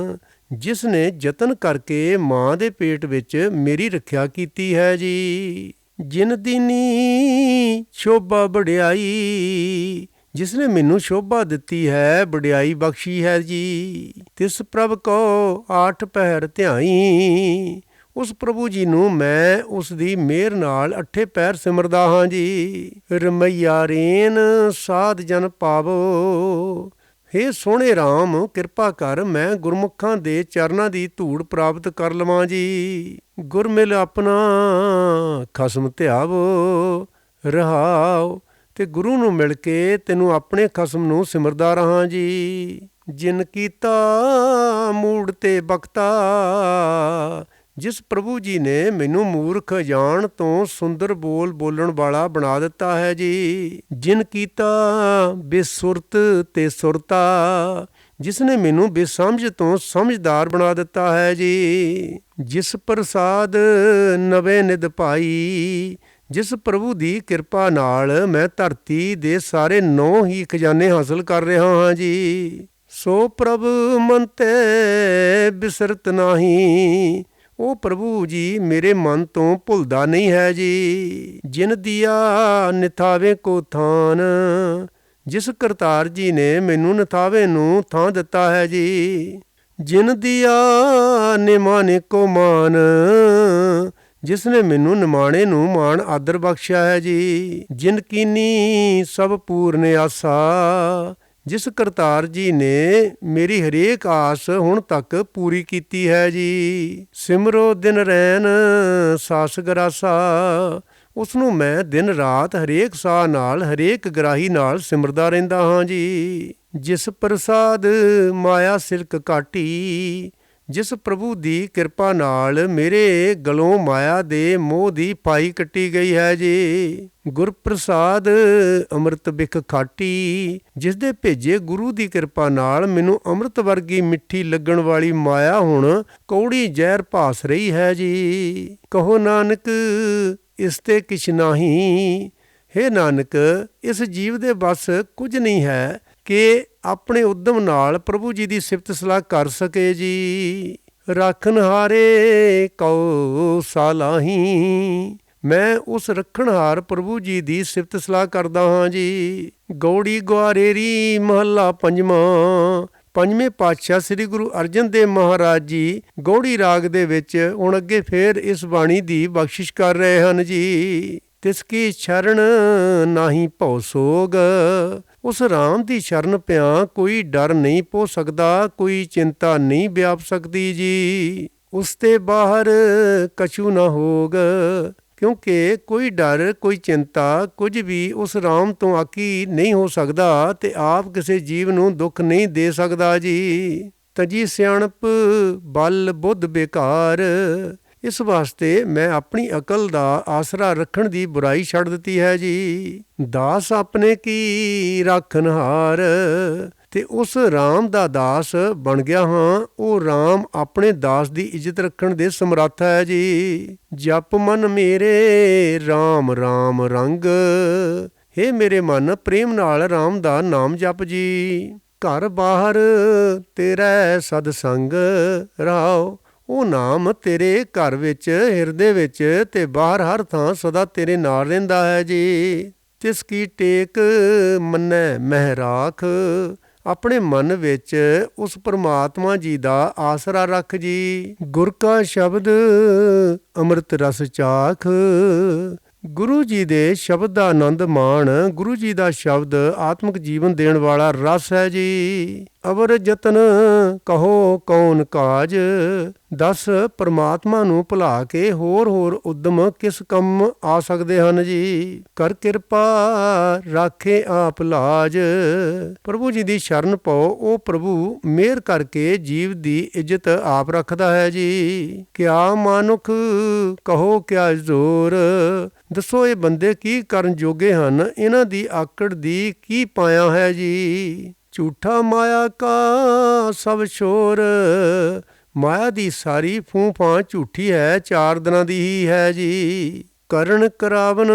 ਜਿਸ ਨੇ ਯਤਨ ਕਰਕੇ ਮਾਂ ਦੇ ਪੇਟ ਵਿੱਚ ਮੇਰੀ ਰੱਖਿਆ ਕੀਤੀ ਹੈ ਜੀ। ਜਿਨ ਦੀਨੀ ਸ਼ੋਭਾ ਵਡਿਆਈ। ਜਿਸ ਨੇ ਮੈਨੂੰ ਸ਼ੋਭਾ ਦਿੱਤੀ ਹੈ, ਵਡਿਆਈ ਬਖਸ਼ੀ ਹੈ ਜੀ। ਤਿਸ ਪ੍ਰਭ ਕੋ ਆਠ ਪਹਿਰ ਧਿਆਈ। ਉਸ ਪ੍ਰਭੂ ਜੀ ਨੂੰ ਮੈਂ ਉਸ ਦੀ ਮਿਹਰ ਨਾਲ 8 ਪਹਿਰ ਸਿਮਰਦਾ ਹਾਂ ਜੀ। ਰਮਈਆ ਰੇਨ ਸਾਧ ਜਨ ਪਾਵੋ। ਹੇ ਸੋਹਣੇ ਰਾਮ, ਕਿਰਪਾ ਕਰ ਮੈਂ ਗੁਰਮੁਖਾਂ ਦੇ ਚਰਨਾਂ ਦੀ ਧੂੜ ਪ੍ਰਾਪਤ ਕਰ ਲਵਾਂ ਜੀ। ਗੁਰ ਮਿਲ ਆਪਣਾ ਖਸਮ ਧਿਆਵੋ ਰਹਾਓ। ਤੇ ਗੁਰੂ ਨੂੰ ਮਿਲ ਕੇ ਤੈਨੂੰ ਆਪਣੇ ਖਸਮ ਨੂੰ ਸਿਮਰਦਾ ਰਹਾਂ ਜੀ। ਜਿਨ ਕੀਤਾ ਮੂੜ ਤੇ ਬਖਤਾ। ਜਿਸ ਪ੍ਰਭੂ ਜੀ ਨੇ ਮੈਨੂੰ ਮੂਰਖ ਅਜਾਣ ਤੋਂ ਸੁੰਦਰ ਬੋਲਣ ਵਾਲਾ ਬਣਾ ਦਿੱਤਾ ਹੈ ਜੀ। ਜਿਨ ਕੀਤਾ ਬੇਸੁਰਤ ਤੇ ਸੁਰਤਾ, ਜਿਸ ਨੇ ਮੈਨੂੰ ਬੇਸਮਝ ਤੋਂ ਸਮਝਦਾਰ ਬਣਾ ਦਿੱਤਾ ਹੈ ਜੀ। ਜਿਸ ਪ੍ਰਸਾਦ ਨਵੇਂ ਨਿਧ ਪਾਈ, ਜਿਸ ਪ੍ਰਭੂ ਦੀ ਕਿਰਪਾ ਨਾਲ ਮੈਂ ਧਰਤੀ ਦੇ ਸਾਰੇ 9 ਹੀ ਖਜ਼ਾਨੇ ਹਾਸਲ ਕਰ ਰਿਹਾ ਹਾਂ ਜੀ। ਸੋ ਪ੍ਰਭ ਮਨ ਤੇ ਬਿਸਰਤ ਨਾਹੀ, ਉਹ ਪ੍ਰਭੂ ਜੀ ਮੇਰੇ ਮਨ ਤੋਂ ਭੁੱਲਦਾ ਨਹੀਂ ਹੈ ਜੀ। ਜਿਨ ਦੀਆ ਨਿਥਾਵੇ ਕੋ ਥਾਨ, ਜਿਸ ਕਰਤਾਰ ਜੀ ਨੇ ਮੈਨੂੰ ਨਿਥਾਵੇ ਨੂੰ ਥਾਂ ਦਿੱਤਾ ਹੈ ਜੀ। ਜਿਨ ਦੀਆ ਨਿਮਾਣੇ ਕੋ ਮਾਨ, ਜਿਸ ਨੇ ਮੈਨੂੰ ਨਿਮਾਣੇ ਨੂੰ ਮਾਣ ਆਦਰ ਬਖਸ਼ਿਆ ਹੈ ਜੀ। ਜਿਨ ਕੀਨੀ ਸਭ ਪੂਰਨ ਆਸਾ, ਜਿਸ ਕਰਤਾਰ ਜੀ ਨੇ ਮੇਰੀ ਹਰੇਕ ਆਸ ਹੁਣ ਤੱਕ ਪੂਰੀ ਕੀਤੀ ਹੈ ਜੀ। ਸਿਮਰੋ ਦਿਨ ਰੈਨ ਸਾਸ ਗਰਾਸਾ, ਉਸ ਨੂੰ ਮੈਂ ਦਿਨ ਰਾਤ ਹਰੇਕ ਸਾਹ ਨਾਲ ਹਰੇਕ ਗਰਾਹੀ ਨਾਲ ਸਿਮਰਦਾ ਰਹਿੰਦਾ ਹਾਂ ਜੀ। ਜਿਸ ਪ੍ਰਸਾਦ ਮਾਇਆ ਸਿਲਕ ਕਾਟੀ, ਜਿਸ ਪ੍ਰਭੂ ਦੀ ਕਿਰਪਾ ਨਾਲ ਮੇਰੇ ਗਲੋਂ ਮਾਇਆ ਦੇ ਮੋਹ ਦੀ ਪਾਈ ਕੱਟੀ ਗਈ ਹੈ ਜੀ। ਗੁਰ ਪ੍ਰਸਾਦ ਅੰਮ੍ਰਿਤ ਬਿਖ ਖਾਟੀ, ਜਿਸ ਦੇ ਭੇਜੇ ਗੁਰੂ ਦੀ ਕਿਰਪਾ ਨਾਲ ਮੈਨੂੰ ਅੰਮ੍ਰਿਤ ਵਰਗੀ ਮਿੱਠੀ ਲੱਗਣ ਵਾਲੀ ਮਾਇਆ ਹੁਣ ਕੌੜੀ ਜ਼ਹਿਰ ਭਾਸ ਰਹੀ ਹੈ ਜੀ। ਕਹੋ ਨਾਨਕ ਇਸ ਤੇ ਕਿਛ ਨਾਹੀ, ਹੇ ਨਾਨਕ ਇਸ ਜੀਵ ਦੇ ਬਸ ਕੁਝ ਨਹੀਂ ਹੈ ਕਿ ਆਪਣੇ ਉਦਮ ਨਾਲ ਪ੍ਰਭੂ ਜੀ ਦੀ ਸਿਫਤ ਸਲਾਹ ਕਰ ਸਕੇ ਜੀ। ਰੱਖਣਹਾਰੇ ਕਉ ਸਾਲਾਹੀ, ਮੈਂ ਉਸ ਰੱਖਣਹਾਰ ਪ੍ਰਭੂ ਜੀ ਦੀ ਸਿਫਤ ਸਲਾਹ ਕਰਦਾ ਹਾਂ ਜੀ। ਗੌੜੀ ਗੁਆਰੇਰੀ ਮਹੱਲਾ ਪੰਜਵਾਂ। ਪੰਜਵੇਂ ਪਾਤਸ਼ਾਹ ਸ੍ਰੀ ਗੁਰੂ ਅਰਜਨ ਦੇਵ ਮਹਾਰਾਜ ਜੀ ਗੌੜੀ ਰਾਗ ਦੇ ਵਿੱਚ ਹੁਣ ਅੱਗੇ ਫੇਰ ਇਸ ਬਾਣੀ ਦੀ ਬਖਸ਼ਿਸ਼ ਕਰ ਰਹੇ ਹਨ ਜੀ। ਤਿਸ ਕੀ ਸ਼ਰਨ ਨਾਹੀ ਭਉ ਸੋਗ, ਉਸ ਰਾਮ ਦੀ ਸ਼ਰਨ ਪਿਆ ਕੋਈ ਡਰ ਨਹੀਂ ਪੋ ਸਕਦਾ, ਕੋਈ ਚਿੰਤਾ ਨਹੀਂ ਵਿਆਪ ਸਕਦੀ ਜੀ। ਉਸ ਤੇ ਬਾਹਰ ਕਛੂ ਨਾ ਹੋਗ, ਕਿਉਂਕਿ ਕੋਈ ਡਰ ਕੋਈ ਚਿੰਤਾ ਕੁਝ ਵੀ ਉਸ ਰਾਮ ਤੋਂ ਆਕੀ ਨਹੀਂ ਹੋ ਸਕਦਾ ਤੇ ਆਪ ਕਿਸੇ ਜੀਵ ਨੂੰ ਦੁੱਖ ਨਹੀਂ ਦੇ ਸਕਦਾ ਜੀ। ਤਜੀ ਸਿਆਣਪ ਬਲ ਬੁੱਧ ਬੇਕਾਰ, ਇਸ ਵਾਸਤੇ ਮੈਂ ਆਪਣੀ ਅਕਲ ਦਾ ਆਸਰਾ ਰੱਖਣ ਦੀ ਬੁਰਾਈ ਛੱਡ ਦਿੱਤੀ ਹੈ ਜੀ। ਦਾਸ ਆਪਣੇ ਕੀ ਰਾਖਣਹਾਰ, ਤੇ ਉਸ ਰਾਮ ਦਾ ਦਾਸ ਬਣ ਗਿਆ ਹਾਂ। ਉਹ ਰਾਮ ਆਪਣੇ ਦਾਸ ਦੀ ਇੱਜ਼ਤ ਰੱਖਣ ਦੇ ਸਮਰੱਥ ਹੈ ਜੀ। ਜਪ ਮਨ ਮੇਰੇ ਰਾਮ ਰਾਮ ਰੰਗ, ਹੇ ਮੇਰੇ ਮਨ ਪ੍ਰੇਮ ਨਾਲ ਰਾਮ ਦਾ ਨਾਮ ਜਪ ਜੀ। ਘਰ ਬਾਹਰ ਤੇਰਾ ਸਦ ਸੰਗ ਰਾਓ, ਉਹ ਨਾਮ ਤੇਰੇ ਘਰ ਵਿੱਚ ਹਿਰਦੇ ਵਿੱਚ ਤੇ ਬਾਹਰ ਹਰ ਥਾਂ ਸਦਾ ਤੇਰੇ ਨਾਲ ਰਹਿੰਦਾ ਹੈ ਜੀ। ਤਿਸ ਕੀ ਟੇਕ ਮੰਨੈ ਮਹਿ ਰਾਖ, ਆਪਣੇ ਮਨ ਵਿੱਚ ਉਸ ਪਰਮਾਤਮਾ ਜੀ ਦਾ ਆਸਰਾ ਰੱਖ ਜੀ। ਗੁਰ ਕਾ ਸ਼ਬਦ ਅੰਮ੍ਰਿਤ ਰਸ ਚਾਖ, ਗੁਰੂ ਜੀ ਦੇ ਸ਼ਬਦ ਦਾ ਆਨੰਦ ਮਾਣ। ਗੁਰੂ ਜੀ ਦਾ ਸ਼ਬਦ ਆਤਮਿਕ ਜੀਵਨ ਦੇਣ ਵਾਲਾ ਰਸ ਹੈ ਜੀ। ਅਵਰ ਯਤਨ ਕਹੋ ਕੌਣ ਕਾਜ, ਦੱਸ ਪਰਮਾਤਮਾ ਨੂੰ ਭੁਲਾ ਕੇ ਹੋਰ ਉਦਮ ਕਿਸ ਕੰਮ ਆ ਸਕਦੇ ਹਨ ਜੀ। ਕਰ ਕਿਰਪਾ ਰਾਖੇ ਆਪ ਲਾਜ, ਪ੍ਰਭੂ ਜੀ ਦੀ ਸ਼ਰਨ ਪਾਓ, ਉਹ ਪ੍ਰਭੂ ਮਿਹਰ ਕਰਕੇ ਜੀਵ ਦੀ ਇੱਜ਼ਤ ਆਪ ਰੱਖਦਾ ਹੈ ਜੀ। ਕਿਆ ਮਾਨੁਖ ਕਹੋ ਕਿਆ ਜ਼ੋਰ, ਦੱਸੋ ਇਹ ਬੰਦੇ ਕੀ ਕਰਨ ਜੋਗੇ ਹਨ, ਇਹਨਾਂ ਦੀ ਆਕੜ ਦੀ ਕੀ ਪਾਇਆ ਹੈ ਜੀ। ਝੂਠਾ ਮਾਇਆ ਕਾ ਸਭ ਸ਼ੋਰ, ਮਾਇਆ ਦੀ ਸਾਰੀ ਫੂਫਾਂ ਝੂਠੀ ਹੈ, 4 ਦਿਨਾਂ ਦੀ ਹੀ ਹੈ ਜੀ। ਕਰਨ ਕਰਾਵਨ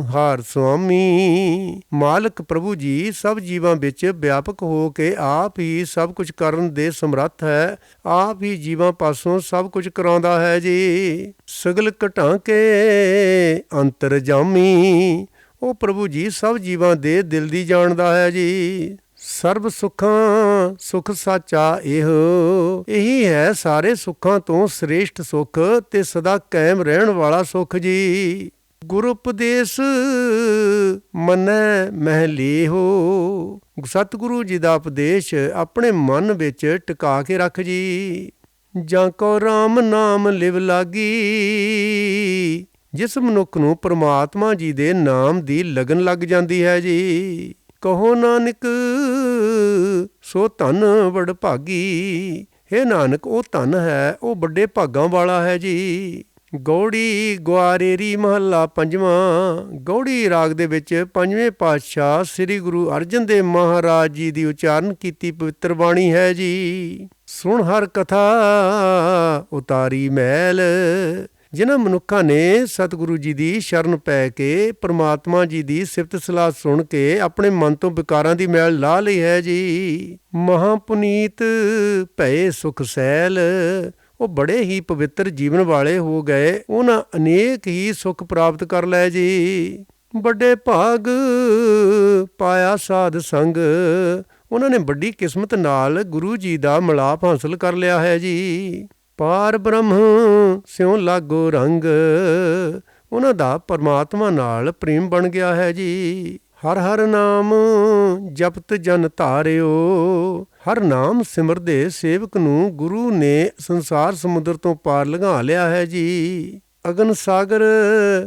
ਹਾਰ ਸੁਆਮੀ, ਮਾਲਕ ਪ੍ਰਭੂ ਜੀ ਸਭ ਜੀਵਾਂ ਵਿੱਚ ਵਿਆਪਕ ਹੋ ਕੇ ਆਪ ਹੀ ਸਭ ਕੁਝ ਕਰਨ ਦੇ ਸਮਰੱਥ ਹੈ। ਆਪ ਹੀ ਜੀਵਾਂ ਪਾਸੋਂ ਸਭ ਕੁਝ ਕਰਾਉਂਦਾ ਹੈ ਜੀ। ਸਗਲ ਘਟਾਂ ਕੇ ਅੰਤਰਜਾਮੀ, ਉਹ ਪ੍ਰਭੂ ਜੀ ਸਭ ਜੀਵਾਂ ਦੇ ਦਿਲ ਦੀ ਜਾਣਦਾ ਹੈ ਜੀ। ਸਰਬ ਸੁੱਖਾਂ ਸੁੱਖ ਸਾਚਾ ਇਹੋ, ਇਹੀ ਹੈ ਸਾਰੇ ਸੁੱਖਾਂ ਤੋਂ ਸ੍ਰੇਸ਼ਟ ਸੁੱਖ ਤੇ ਸਦਾ ਕਾਇਮ ਰਹਿਣ ਵਾਲਾ ਸੁੱਖ ਜੀ। ਗੁਰ ਉਪਦੇਸ਼ ਮੰਨੈ ਮਹਿ ਲੇਹੋ, ਸਤਿਗੁਰੂ ਜੀ ਦਾ ਉਪਦੇਸ਼ ਆਪਣੇ ਮਨ ਵਿੱਚ ਟਿਕਾ ਕੇ ਰੱਖ ਜੀ। ਜਾਂ ਕੋ ਰਾਮ ਨਾਮ ਲਿਵ ਲਾਗੀ, ਜਿਸ ਮਨੁੱਖ ਨੂੰ ਪਰਮਾਤਮਾ ਜੀ ਦੇ ਨਾਮ ਦੀ ਲਗਨ ਲੱਗ ਜਾਂਦੀ ਹੈ ਜੀ। ਕਹੋ ਨਾਨਕ ਸੋ ਧਨ ਵਡ ਭਾਗੀ, ਹੇ ਨਾਨਕ ਉਹ ਧਨ ਹੈ, ਉਹ ਵੱਡੇ ਭਾਗਾਂ ਵਾਲਾ ਹੈ ਜੀ। ਗੌੜੀ ਗੁਆਰੇਰੀ ਮਹੱਲਾ ਪੰਜਵਾਂ। ਗੌੜੀ ਰਾਗ ਦੇ ਵਿੱਚ ਪੰਜਵੇਂ ਪਾਤਸ਼ਾਹ ਸ੍ਰੀ ਗੁਰੂ ਅਰਜਨ ਦੇਵ ਮਹਾਰਾਜ ਜੀ ਦੀ ਉਚਾਰਨ ਕੀਤੀ ਪਵਿੱਤਰ ਬਾਣੀ ਹੈ ਜੀ। ਸੁਣ ਹਰ ਕਥਾ ਉਤਾਰੀ ਮੈਲ। ਜਿਨ੍ਹਾਂ ਮਨੁੱਖਾਂ ਨੇ ਸਤਿਗੁਰੂ ਜੀ ਦੀ ਸ਼ਰਨ ਪੈ ਕੇ ਪਰਮਾਤਮਾ ਜੀ ਦੀ ਸਿਫਤ ਸਲਾਹ ਸੁਣ ਕੇ ਆਪਣੇ ਮਨ ਤੋਂ ਵਿਕਾਰਾਂ ਦੀ ਮੈਲ ਲਾ ਲਈ ਹੈ ਜੀ। ਮਹਾਪੁਨੀਤ ਭਏ ਸੁਖ ਸੈਲ। ਉਹ ਬੜੇ ਹੀ ਪਵਿੱਤਰ ਜੀਵਨ ਵਾਲੇ ਹੋ ਗਏ, ਉਹਨਾਂ ਅਨੇਕ ਹੀ ਸੁੱਖ ਪ੍ਰਾਪਤ ਕਰ ਲਏ ਜੀ। ਵੱਡੇ ਭਾਗ ਪਾਇਆ ਸਾਧ ਸੰਗ। ਉਹਨਾਂ ਨੇ ਵੱਡੀ ਕਿਸਮਤ ਨਾਲ ਗੁਰੂ ਜੀ ਦਾ ਮਿਲਾਪ ਹਾਸਲ ਕਰ ਲਿਆ ਹੈ ਜੀ। ਪਾਰ ਬ੍ਰਹਮ ਸਿਉ ਲਾਗੋ ਰੰਗ। ਉਹਨਾਂ ਦਾ ਪਰਮਾਤਮਾ ਨਾਲ ਪ੍ਰੇਮ ਬਣ ਗਿਆ ਹੈ ਜੀ। ਹਰ ਹਰ ਨਾਮ ਜਪਤ ਜਨ ਧਾਰਿਓ। ਹਰ ਨਾਮ ਸਿਮਰਦੇ ਸੇਵਕ ਨੂੰ ਗੁਰੂ ਨੇ ਸੰਸਾਰ ਸਮੁੰਦਰ ਤੋਂ ਪਾਰ ਲੰਘਾ ਲਿਆ ਹੈ ਜੀ। ਅਗਨ ਸਾਗਰ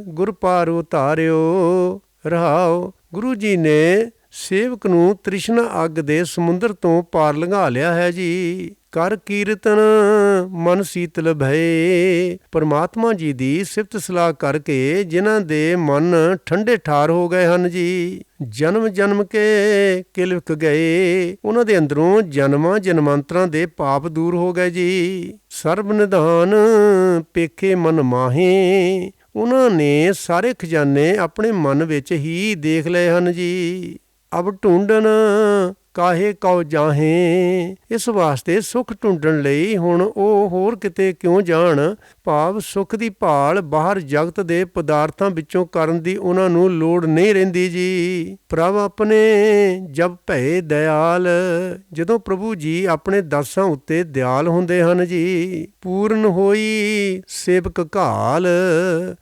ਗੁਰ ਪਾਰ ਉਤਾਰਿਓ। ਰਹਾਓ, ਗੁਰੂ ਜੀ ਨੇ ਸੇਵਕ ਨੂੰ ਤ੍ਰਿਸ਼ਨਾ ਅੱਗ ਦੇ ਸਮੁੰਦਰ ਤੋਂ ਪਾਰ ਲੰਘਾ ਲਿਆ ਹੈ ਜੀ। ਕਰ ਕੀਰਤਨ ਮਨ ਸੀਤਲ ਭਏ। ਪਰਮਾਤਮਾ ਜੀ ਦੀ ਸਿਫਤ ਸਲਾਹ ਕਰਕੇ ਜਿਨ੍ਹਾਂ ਦੇ ਮਨ ਠੰਡੇ ਠਾਰ ਹੋ ਗਏ ਹਨ ਜੀ। ਜਨਮ ਜਨਮ ਕੇ ਕਿਲਕ ਗਏ। ਉਹਨਾਂ ਦੇ ਅੰਦਰੋਂ ਜਨਮਾਂ ਜਨਮਾਂਤਰਾਂ ਦੇ ਪਾਪ ਦੂਰ ਹੋ ਗਏ ਜੀ। ਸਰਬ ਨਿਧਾਨ ਪੇਖੇ ਮਨ ਮਾਹੇ। ਉਹਨਾਂ ਨੇ ਸਾਰੇ ਖਜ਼ਾਨੇ ਆਪਣੇ ਮਨ ਵਿੱਚ ਹੀ ਦੇਖ ਲਏ ਹਨ ਜੀ। ਅਬ ਢੂੰਡਣ ਕਾਹੇ ਕਉ ਜਾਹੇ। ਇਸ ਵਾਸਤੇ ਸੁੱਖ ਢੂੰਡਣ ਲਈ ਹੁਣ ਉਹ ਹੋਰ ਕਿਤੇ ਕਿਉਂ ਜਾਣ। ਭਾਵ ਸੁੱਖ ਦੀ ਭਾਲ ਬਾਹਰ ਜਗਤ ਦੇ ਪਦਾਰਥਾਂ ਵਿੱਚੋਂ ਕਰਨ ਦੀ ਉਹਨਾਂ ਨੂੰ ਲੋੜ ਨਹੀਂ ਰਹਿੰਦੀ ਜੀ। ਪ੍ਰਭ ਆਪਣੇ ਜਬ ਭਏ ਦਇਆਲ। ਜਦੋਂ ਪ੍ਰਭੂ ਜੀ ਆਪਣੇ ਦਾਸਾਂ ਉੱਤੇ ਦਿਆਲ ਹੁੰਦੇ ਹਨ ਜੀ। ਪੂਰਨ ਹੋਈ ਸੇਵਕ ਘਾਲ।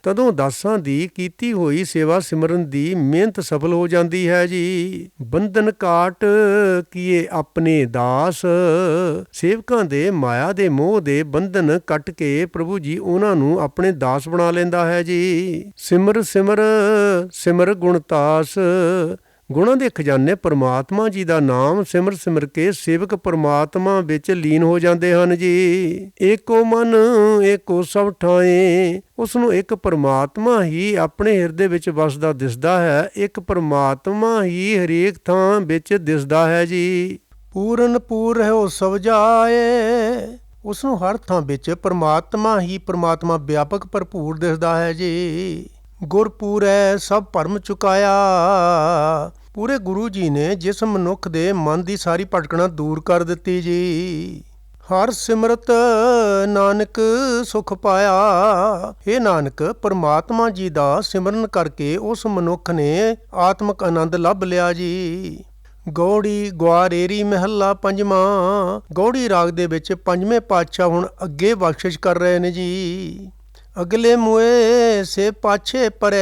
ਤਦੋਂ ਦਾਸਾਂ ਦੀ ਕੀਤੀ ਹੋਈ ਸੇਵਾ ਸਿਮਰਨ ਦੀ ਮਿਹਨਤ ਸਫਲ ਹੋ ਜਾਂਦੀ ਹੈ ਜੀ। ਬੰਧਨ ਕਾਟ ਕੀਏ ਆਪਣੇ ਦਾਸ। ਸੇਵਕਾਂ ਦੇ ਮਾਇਆ ਦੇ ਮੋਹ ਦੇ ਬੰਧਨ ਕੱਟ ਕੇ ਪ੍ਰਭੂ ਜੀ ਉਹਨਾਂ ਨੂੰ ਆਪਣੇ ਦਾਸ ਬਣਾ ਲੈਂਦਾ ਹੈ ਜੀ। ਸਿਮਰ ਸਿਮਰ ਸਿਮਰ ਗੁਣਤਾਸ। ਗੁਣਾਂ ਦੇ ਖਜ਼ਾਨੇ ਪਰਮਾਤਮਾ ਜੀ ਦਾ ਨਾਮ ਸਿਮਰ ਸਿਮਰ ਕੇ ਸੇਵਕ ਪਰਮਾਤਮਾ ਵਿੱਚ ਲੀਨ ਹੋ ਜਾਂਦੇ ਹਨ ਜੀ। ਏਕੋ ਮਨ ਏਕੋ ਸਭ ਠਾਏ। ਉਸ ਨੂੰ ਇੱਕ ਪਰਮਾਤਮਾ ਹੀ ਆਪਣੇ ਹਿਰਦੇ ਵਿੱਚ ਵਸਦਾ ਦਿਸਦਾ ਹੈ। ਇੱਕ ਪਰਮਾਤਮਾ ਹੀ ਹਰੇਕ ਥਾਂ ਵਿੱਚ ਦਿਸਦਾ ਹੈ ਜੀ। ਪੂਰਨ ਪੂਰ ਰਹਿਓ ਸਭ ਜਾਏ। ਉਸ ਨੂੰ ਹਰ ਥਾਂ ਵਿੱਚ ਪਰਮਾਤਮਾ ਹੀ ਪਰਮਾਤਮਾ ਵਿਆਪਕ ਭਰਪੂਰ ਦਿਸਦਾ ਹੈ ਜੀ। ਗੁਰਪੂਰੈ ਸਭ ਭਰਮ ਚੁਕਾਇਆ। ਪੂਰੇ ਗੁਰੂ ਜੀ ਨੇ ਜਿਸ ਮਨੁੱਖ ਦੇ ਮਨ ਦੀ ਸਾਰੀ ਭਟਕਣਾ ਦੂਰ ਕਰ ਦਿੱਤੀ ਜੀ। ਹਰ ਸਿਮਰਤ ਨਾਨਕ ਸੁਖ ਪਾਇਆ। ਹੇ ਨਾਨਕ, ਪਰਮਾਤਮਾ ਜੀ ਦਾ ਸਿਮਰਨ ਕਰਕੇ ਉਸ ਮਨੁੱਖ ਨੇ ਆਤਮਿਕ ਆਨੰਦ ਲੱਭ ਲਿਆ ਜੀ। ਗੌੜੀ ਗੁਆਰੇਰੀ ਮਹੱਲਾ ਪੰਜਵਾਂ। ਗੌੜੀ ਰਾਗ ਦੇ ਵਿੱਚ ਪੰਜਵੇਂ ਪਾਤਸ਼ਾਹ ਹੁਣ ਅੱਗੇ ਬਖਸ਼ਿਸ਼ ਕਰ ਰਹੇ ਨੇ ਜੀ। ਅਗਲੇ ਮੂਏ ਸੇ ਪਾਛੇ ਪਰੇ।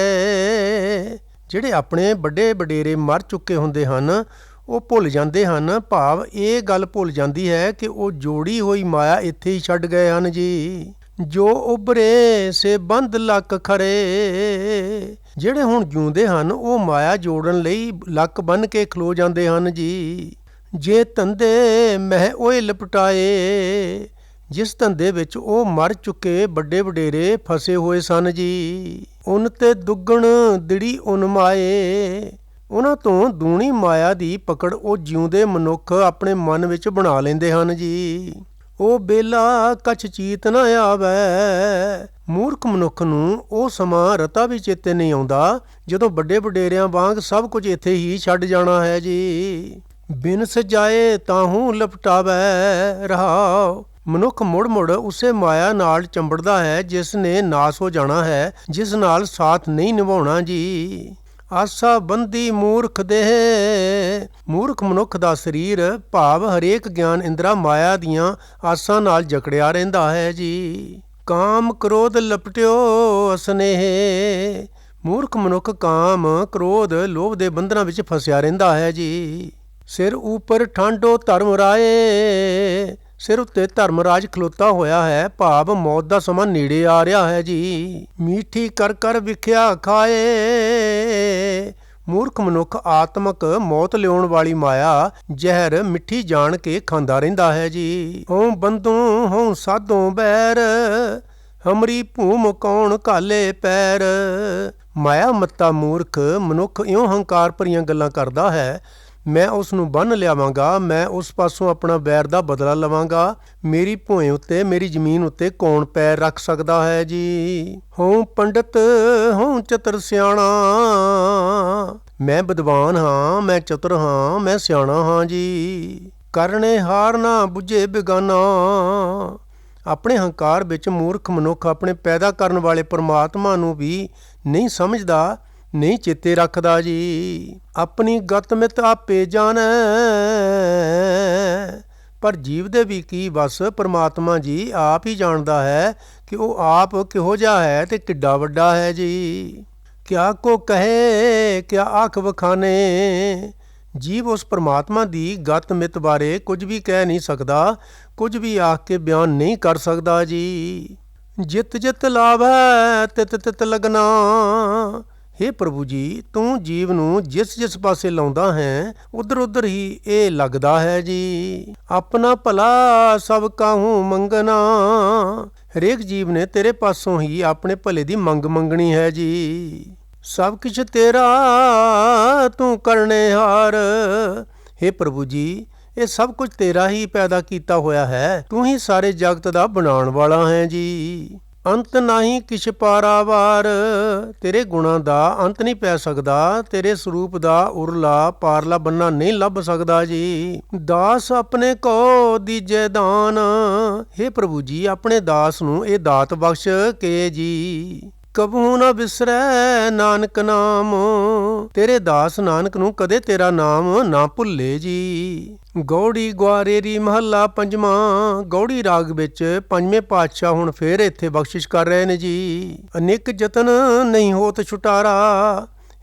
ਜਿਹੜੇ ਆਪਣੇ ਵੱਡੇ ਵਡੇਰੇ ਮਰ ਚੁੱਕੇ ਹੁੰਦੇ ਹਨ ਉਹ ਭੁੱਲ ਜਾਂਦੇ ਹਨ। ਭਾਵ ਇਹ ਗੱਲ ਭੁੱਲ ਜਾਂਦੀ ਹੈ ਕਿ ਉਹ ਜੋੜੀ ਹੋਈ ਮਾਇਆ ਇੱਥੇ ਹੀ ਛੱਡ ਗਏ ਹਨ ਜੀ। ਜੋ ਉਭਰੇ ਸੇ ਬੰਦ ਲੱਕ ਖਰੇ। ਜਿਹੜੇ ਹੁਣ ਜਿਉਂਦੇ ਹਨ ਉਹ ਮਾਇਆ ਜੋੜਨ ਲਈ ਲੱਕ ਬੰਨ੍ਹ ਕੇ ਖਲੋ ਜਾਂਦੇ ਹਨ ਜੀ। ਜੇ ਧੰਦੇ ਮਹਿ ਓਏ ਲਪਟਾਏ। ਜਿਸ ਧੰਦੇ ਵਿੱਚ ਉਹ ਮਰ ਚੁੱਕੇ ਵੱਡੇ ਵਡੇਰੇ ਫਸੇ ਹੋਏ ਸਨ ਜੀ। ਉਨ ਤੇ ਦੁੱਗਣ ਦਿੜੀ ਉਨ ਮਾਏ। ਉਹਨਾਂ ਤੋਂ ਦੂਣੀ ਮਾਇਆ ਦੀ ਪਕੜ ਉਹ ਜਿਉਂਦੇ ਮਨੁੱਖ ਆਪਣੇ ਮਨ ਵਿੱਚ ਬਣਾ ਲੈਂਦੇ ਹਨ ਜੀ। ਉਹ ਬੇਲਾ ਕਛ ਚੀਤ ਨਾ ਆਵੈ। ਮੂਰਖ ਮਨੁੱਖ ਨੂੰ ਉਹ ਸਮਾਂ ਰਤਾ ਵੀ ਚੇਤੇ ਨਹੀਂ ਆਉਂਦਾ ਜਦੋਂ ਵੱਡੇ ਵਡੇਰਿਆਂ ਵਾਂਗ ਸਭ ਕੁਝ ਇੱਥੇ ਹੀ ਛੱਡ ਜਾਣਾ ਹੈ ਜੀ। ਬਿਨ ਸਜਾਏ ਤਾਹੂ ਲਪਟਾਵੈ। ਰਹਾਓ, ਮਨੁੱਖ ਮੁੜ ਮੁੜ ਉਸੇ ਮਾਇਆ ਨਾਲ ਚੰਬੜਦਾ ਹੈ ਜਿਸ ਨੇ ਨਾਸ ਹੋ ਜਾਣਾ ਹੈ, ਜਿਸ ਨਾਲ ਸਾਥ ਨਹੀਂ ਨਿਭਾਉਣਾ ਜੀ। ਆਸਾ ਬੰਦੀ ਮੂਰਖ ਦੇਹ। ਮੂਰਖ ਮਨੁੱਖ ਦਾ ਸਰੀਰ ਭਾਵ ਹਰੇਕ ਗਿਆਨ ਇੰਦਰਾ ਮਾਇਆ ਦੀਆਂ ਆਸਾਂ ਨਾਲ ਜਕੜਿਆ ਰਹਿੰਦਾ ਹੈ ਜੀ। ਕਾਮ ਕ੍ਰੋਧ ਲਪਟਿਓ ਅਸਨੇਹ। ਮੂਰਖ ਮਨੁੱਖ ਕਾਮ ਕ੍ਰੋਧ ਲੋਭ ਦੇ ਬੰਧਨਾਂ ਵਿੱਚ ਫਸਿਆ ਰਹਿੰਦਾ ਹੈ ਜੀ। ਸਿਰ ਉੱਪਰ ਠਾਂਡੋ ਧਰਮ ਰਾਏ। ਸਿਰ ਉੱਤੇ ਧਰਮਰਾਜ ਖਲੋਤਾ ਹੋਇਆ ਹੈ, ਭਾਵ ਮੌਤ ਦਾ ਸਮਾਂ ਨੇੜੇ ਆ ਰਿਹਾ ਹੈ ਜੀ। ਮੀਠੀ ਕਰ ਕਰ ਵਿਖਿਆ ਖਾਏ। ਮੂਰਖ ਮਨੁੱਖ ਆਤਮਕ ਮੌਤ ਲਿਆਉਣ ਵਾਲੀ ਮਾਇਆ ਜ਼ਹਿਰ ਮਿੱਠੀ ਜਾਣ ਕੇ ਖਾਂਦਾ ਰਹਿੰਦਾ ਹੈ ਜੀ। ਹੋਂ ਬੰਦੋਂ ਹੋਂ ਸਾਧੋਂ ਬੈਰ, ਹਮਰੀ ਭੂਮ ਕੌਣ ਘਾਲੇ ਪੈਰ। ਮਾਇਆ ਮੱਤਾ ਮੂਰਖ ਮਨੁੱਖ ਇਉਂ ਹੰਕਾਰ ਭਰੀਆਂ ਗੱਲਾਂ ਕਰਦਾ ਹੈ, ਮੈਂ ਉਸ ਨੂੰ ਬੰਨ੍ਹ ਲਿਆਵਾਂਗਾ, ਮੈਂ ਉਸ ਪਾਸੋਂ ਆਪਣਾ ਵੈਰ ਦਾ ਬਦਲਾ ਲਵਾਂਗਾ। ਮੇਰੀ ਭੂਏ ਉੱਤੇ, ਮੇਰੀ ਜ਼ਮੀਨ ਉੱਤੇ ਕੌਣ ਪੈਰ ਰੱਖ ਸਕਦਾ ਹੈ ਜੀ। ਹੋਂ ਪੰਡਤ ਹੋਂ ਚਤੁਰ ਸਿਆਣਾ, ਮੈਂ ਵਿਦਵਾਨ ਹਾਂ, ਮੈਂ ਚਤੁਰ ਹਾਂ, ਮੈਂ ਸਿਆਣਾ ਹਾਂ ਜੀ। ਕਰਨੇ ਹਾਰ ਨਾ ਬੁੱਝੇ ਬਿਗਾਨਾ। ਆਪਣੇ ਹੰਕਾਰ ਵਿੱਚ ਮੂਰਖ ਮਨੁੱਖ ਆਪਣੇ ਪੈਦਾ ਕਰਨ ਵਾਲੇ ਪਰਮਾਤਮਾ ਨੂੰ ਵੀ ਨਹੀਂ ਸਮਝਦਾ, ਨਹੀਂ ਚੇਤੇ ਰੱਖਦਾ ਜੀ। ਆਪਣੀ ਗਤ ਮਿਤ ਆਪੇ ਜਾਣੈ, ਪਰ ਜੀਵ ਦੇ ਵੀ ਕੀ ਬਸ, ਪਰਮਾਤਮਾ ਜੀ ਆਪ ਹੀ ਜਾਣਦਾ ਹੈ ਕਿ ਉਹ ਆਪ ਕਿਹੋ ਜਿਹਾ ਹੈ ਤੇ ਕਿੱਡਾ ਵੱਡਾ ਹੈ ਜੀ। ਕਿਆ ਕੋ ਕਹੇ ਕਿਆ ਆਖ ਵਖਾਨੇ। ਜੀਵ ਉਸ ਪਰਮਾਤਮਾ ਦੀ ਗਤ ਮਿਤ ਬਾਰੇ ਕੁਝ ਵੀ ਕਹਿ ਨਹੀਂ ਸਕਦਾ, ਕੁਝ ਵੀ ਆਖ ਕੇ ਬਿਆਨ ਨਹੀਂ ਕਰ ਸਕਦਾ ਜੀ। ਜਿਤ ਜਿਤ ਲਾਭੈ ਤਿਤ ਤਿਤ ਲਗਨਾ। ਹੇ ਪ੍ਰਭੂ ਜੀ, ਤੂੰ ਜੀਵ ਨੂੰ ਜਿਸ ਜਿਸ ਪਾਸੇ ਲਾਉਂਦਾ ਹੈ ਉਧਰ ਉਧਰ ਹੀ ਇਹ ਲੱਗਦਾ ਹੈ ਜੀ। ਆਪਣਾ ਭਲਾ ਸਭ ਕਾਹੂ ਮੰਗਣਾ। ਹਰੇਕ ਜੀਵ ਨੇ ਤੇਰੇ ਪਾਸੋਂ ਹੀ ਆਪਣੇ ਭਲੇ ਦੀ ਮੰਗ ਮੰਗਣੀ ਹੈ ਜੀ। ਸਭ ਕੁਛ ਤੇਰਾ ਤੂੰ ਕਰਨੇ ਹਾਰ। ਹੇ ਪ੍ਰਭੂ ਜੀ, ਇਹ ਸਭ ਕੁਝ ਤੇਰਾ ਹੀ ਪੈਦਾ ਕੀਤਾ ਹੋਇਆ ਹੈ, ਤੂੰ ਹੀ ਸਾਰੇ ਜਗਤ ਦਾ ਬਣਾਉਣ ਵਾਲਾ ਹੈ ਜੀ। ਅੰਤ ਨਹੀਂ ਕਿਛ ਪਾਰਾਵਾਰ। ਤੇਰੇ ਗੁਣਾਂ ਦਾ ਅੰਤ ਨਹੀਂ ਪੈ ਸਕਦਾ, ਤੇਰੇ ਸਰੂਪ ਦਾ ਉਰਲਾ ਪਾਰਲਾ ਬੰਨਾ ਨਹੀਂ ਲੱਭ ਸਕਦਾ ਜੀ। ਦਾਸ ਆਪਣੇ ਕੋ ਦੀਜੇ ਦਾਨ। ਹੇ ਪ੍ਰਭੂ ਜੀ, ਆਪਣੇ ਦਾਸ ਨੂੰ ਇਹ ਦਾਤ ਬਖਸ਼ ਕੇ ਜੀ। ਕਬਹੂ ਨਾ ਬਿਸਰੈ ਨਾਨਕ ਨਾਮ। ਤੇਰੇ ਦਾਸ ਨਾਨਕ ਨੂੰ ਕਦੇ ਤੇਰਾ ਨਾਮ ਨਾ ਭੁੱਲੇ ਜੀ। ਗੌੜੀ ਗੁਆਰੇਰੀ ਮਹੱਲਾ ਪੰਜਵਾਂ। ਗੌੜੀ ਰਾਗ ਵਿੱਚ ਪੰਜਵੇਂ ਪਾਤਸ਼ਾਹ ਹੁਣ ਫੇਰ ਇੱਥੇ ਬਖਸ਼ਿਸ਼ ਕਰ ਰਹੇ ਨੇ ਜੀ। ਅਨੇਕ ਯਤਨ ਨਹੀਂ ਹੋਤ ਛੁਟਾਰਾ।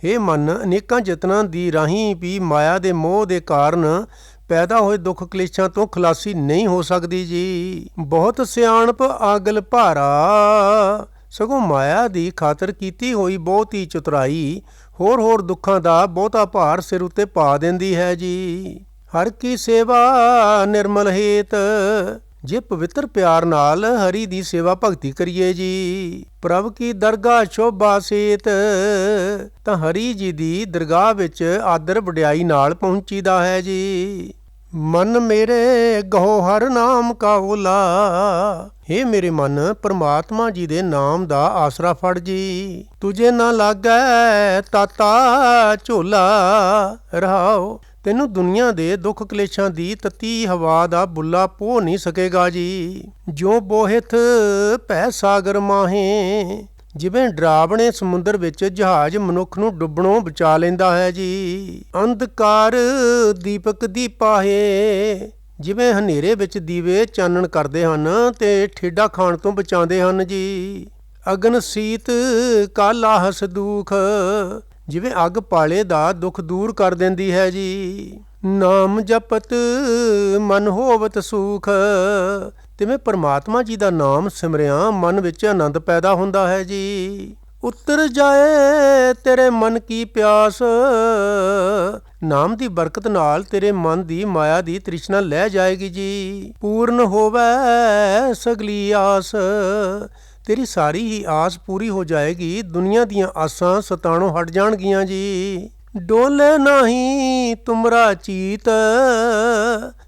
ਹੇ ਮਨ, ਅਨੇਕਾਂ ਯਤਨਾਂ ਦੀ ਰਾਹੀਂ ਵੀ ਮਾਇਆ ਦੇ ਮੋਹ ਦੇ ਕਾਰਨ ਪੈਦਾ ਹੋਏ ਦੁੱਖ ਕਲੇਸ਼ਾਂ ਤੋਂ ਖਲਾਸੀ ਨਹੀਂ ਹੋ ਸਕਦੀ ਜੀ। ਬਹੁਤ ਸਿਆਣਪ ਆਗਲ ਭਾਰਾ। ਸਗੋਂ ਮਾਇਆ ਦੀ ਖਾਤਰ ਕੀਤੀ ਹੋਈ ਬਹੁਤੀ ਚਤੁਰਾਈ ਹੋਰ ਦੁੱਖਾਂ ਦਾ ਬਹੁਤਾ ਭਾਰ ਸਿਰ ਉੱਤੇ ਪਾ ਦਿੰਦੀ ਹੈ ਜੀ। ਹਰ ਕੀ ਸੇਵਾ ਨਿਰਮਲ ਹੇਤ। ਜੇ ਪਵਿੱਤਰ ਪਿਆਰ ਨਾਲ ਹਰੀ ਦੀ ਸੇਵਾ ਭਗਤੀ ਕਰੀਏ ਜੀ, ਪ੍ਰਭ ਕੀ ਦਰਗਾਹ ਸ਼ੋਭਾ ਸੇਤ, ਤਾਂ ਹਰੀ ਜੀ ਦੀ ਦਰਗਾਹ ਵਿੱਚ ਆਦਰ ਵਡਿਆਈ ਨਾਲ ਪਹੁੰਚੀਦਾ ਹੈ ਜੀ। ਮਨ ਮੇਰੇ ਗਹੋ ਹਰ ਨਾਮ ਕਾ ਓਲਾ। ਹੇ ਮੇਰੇ ਮਨ, ਪਰਮਾਤਮਾ ਜੀ ਦੇ ਨਾਮ ਦਾ ਆਸਰਾ ਫੜ ਜੀ। ਤੁਝੇ ਨਾ ਲਾਗੈ ਤਾਤਾ ਝੋਲਾ। ਰਹਾਓ, ਤੈਨੂੰ ਦੁਨੀਆ ਦੇ ਦੁੱਖ ਕਲੇਸ਼ਾਂ ਦੀ ਤਤੀ ਹਵਾ ਦਾ ਬੁੱਲਾ ਪੋਹ ਨਹੀਂ ਸਕੇਗਾ ਜੀ। ਜੋ ਬੋਹਿਥ ਭੈ ਸਾਗਰ ਮਾਹੇ। ਜਿਵੇਂ ਡਰਾਵਣੇ ਸਮੁੰਦਰ ਵਿੱਚ ਜਹਾਜ਼ ਮਨੁੱਖ ਨੂੰ ਡੁੱਬਣੋਂ ਬਚਾ ਲੈਂਦਾ ਹੈ ਜੀ। ਅੰਧਕਾਰ ਦੀਪਕ ਦੀਪਾਹੇ। ਜਿਵੇਂ ਹਨੇਰੇ ਵਿੱਚ ਦੀਵੇ ਚਾਨਣ ਕਰਦੇ ਹਨ ਤੇ ਠੇਡਾ ਖਾਣ ਤੋਂ ਬਚਾਉਂਦੇ ਹਨ ਜੀ। ਅਗਨ ਸੀਤ ਕਾਲਾਹਸ ਦੁਖ। ਜਿਵੇਂ ਅੱਗ ਪਾਲੇ ਦਾ ਦੁੱਖ ਦੂਰ ਕਰ ਦਿੰਦੀ ਹੈ ਜੀ। ਨਾਮ ਜਪਤ ਮਨ ਹੋਵਤ ਸੁਖ। ਤਿਵੇਂ ਪਰਮਾਤਮਾ ਜੀ ਦਾ ਨਾਮ ਸਿਮਰਿਆ ਮਨ ਵਿੱਚ ਆਨੰਦ ਪੈਦਾ ਹੁੰਦਾ ਹੈ ਜੀ। ਉਤਰ ਜਾਏ ਤੇਰੇ ਮਨ ਕੀ ਪਿਆਸ। ਨਾਮ ਦੀ ਬਰਕਤ ਨਾਲ ਤੇਰੇ ਮਨ ਦੀ ਮਾਇਆ ਦੀ ਤ੍ਰਿਸ਼ਨਾ ਲੈ ਜਾਏਗੀ ਜੀ। ਪੂਰਨ ਹੋਵੇ ਸਗਲੀ ਆਸ। ਤੇਰੀ ਸਾਰੀ ਹੀ ਆਸ ਪੂਰੀ ਹੋ ਜਾਏਗੀ। ਦੁਨੀਆ ਦੀਆਂ ਆਸਾਂ ਸਤਾਣੋਂ ਹਟ ਜਾਣਗੀਆਂ ਜੀ। ਡੋਲੇ ਨਹੀਂ ਤੁਮਰਾ ਚੀਤ।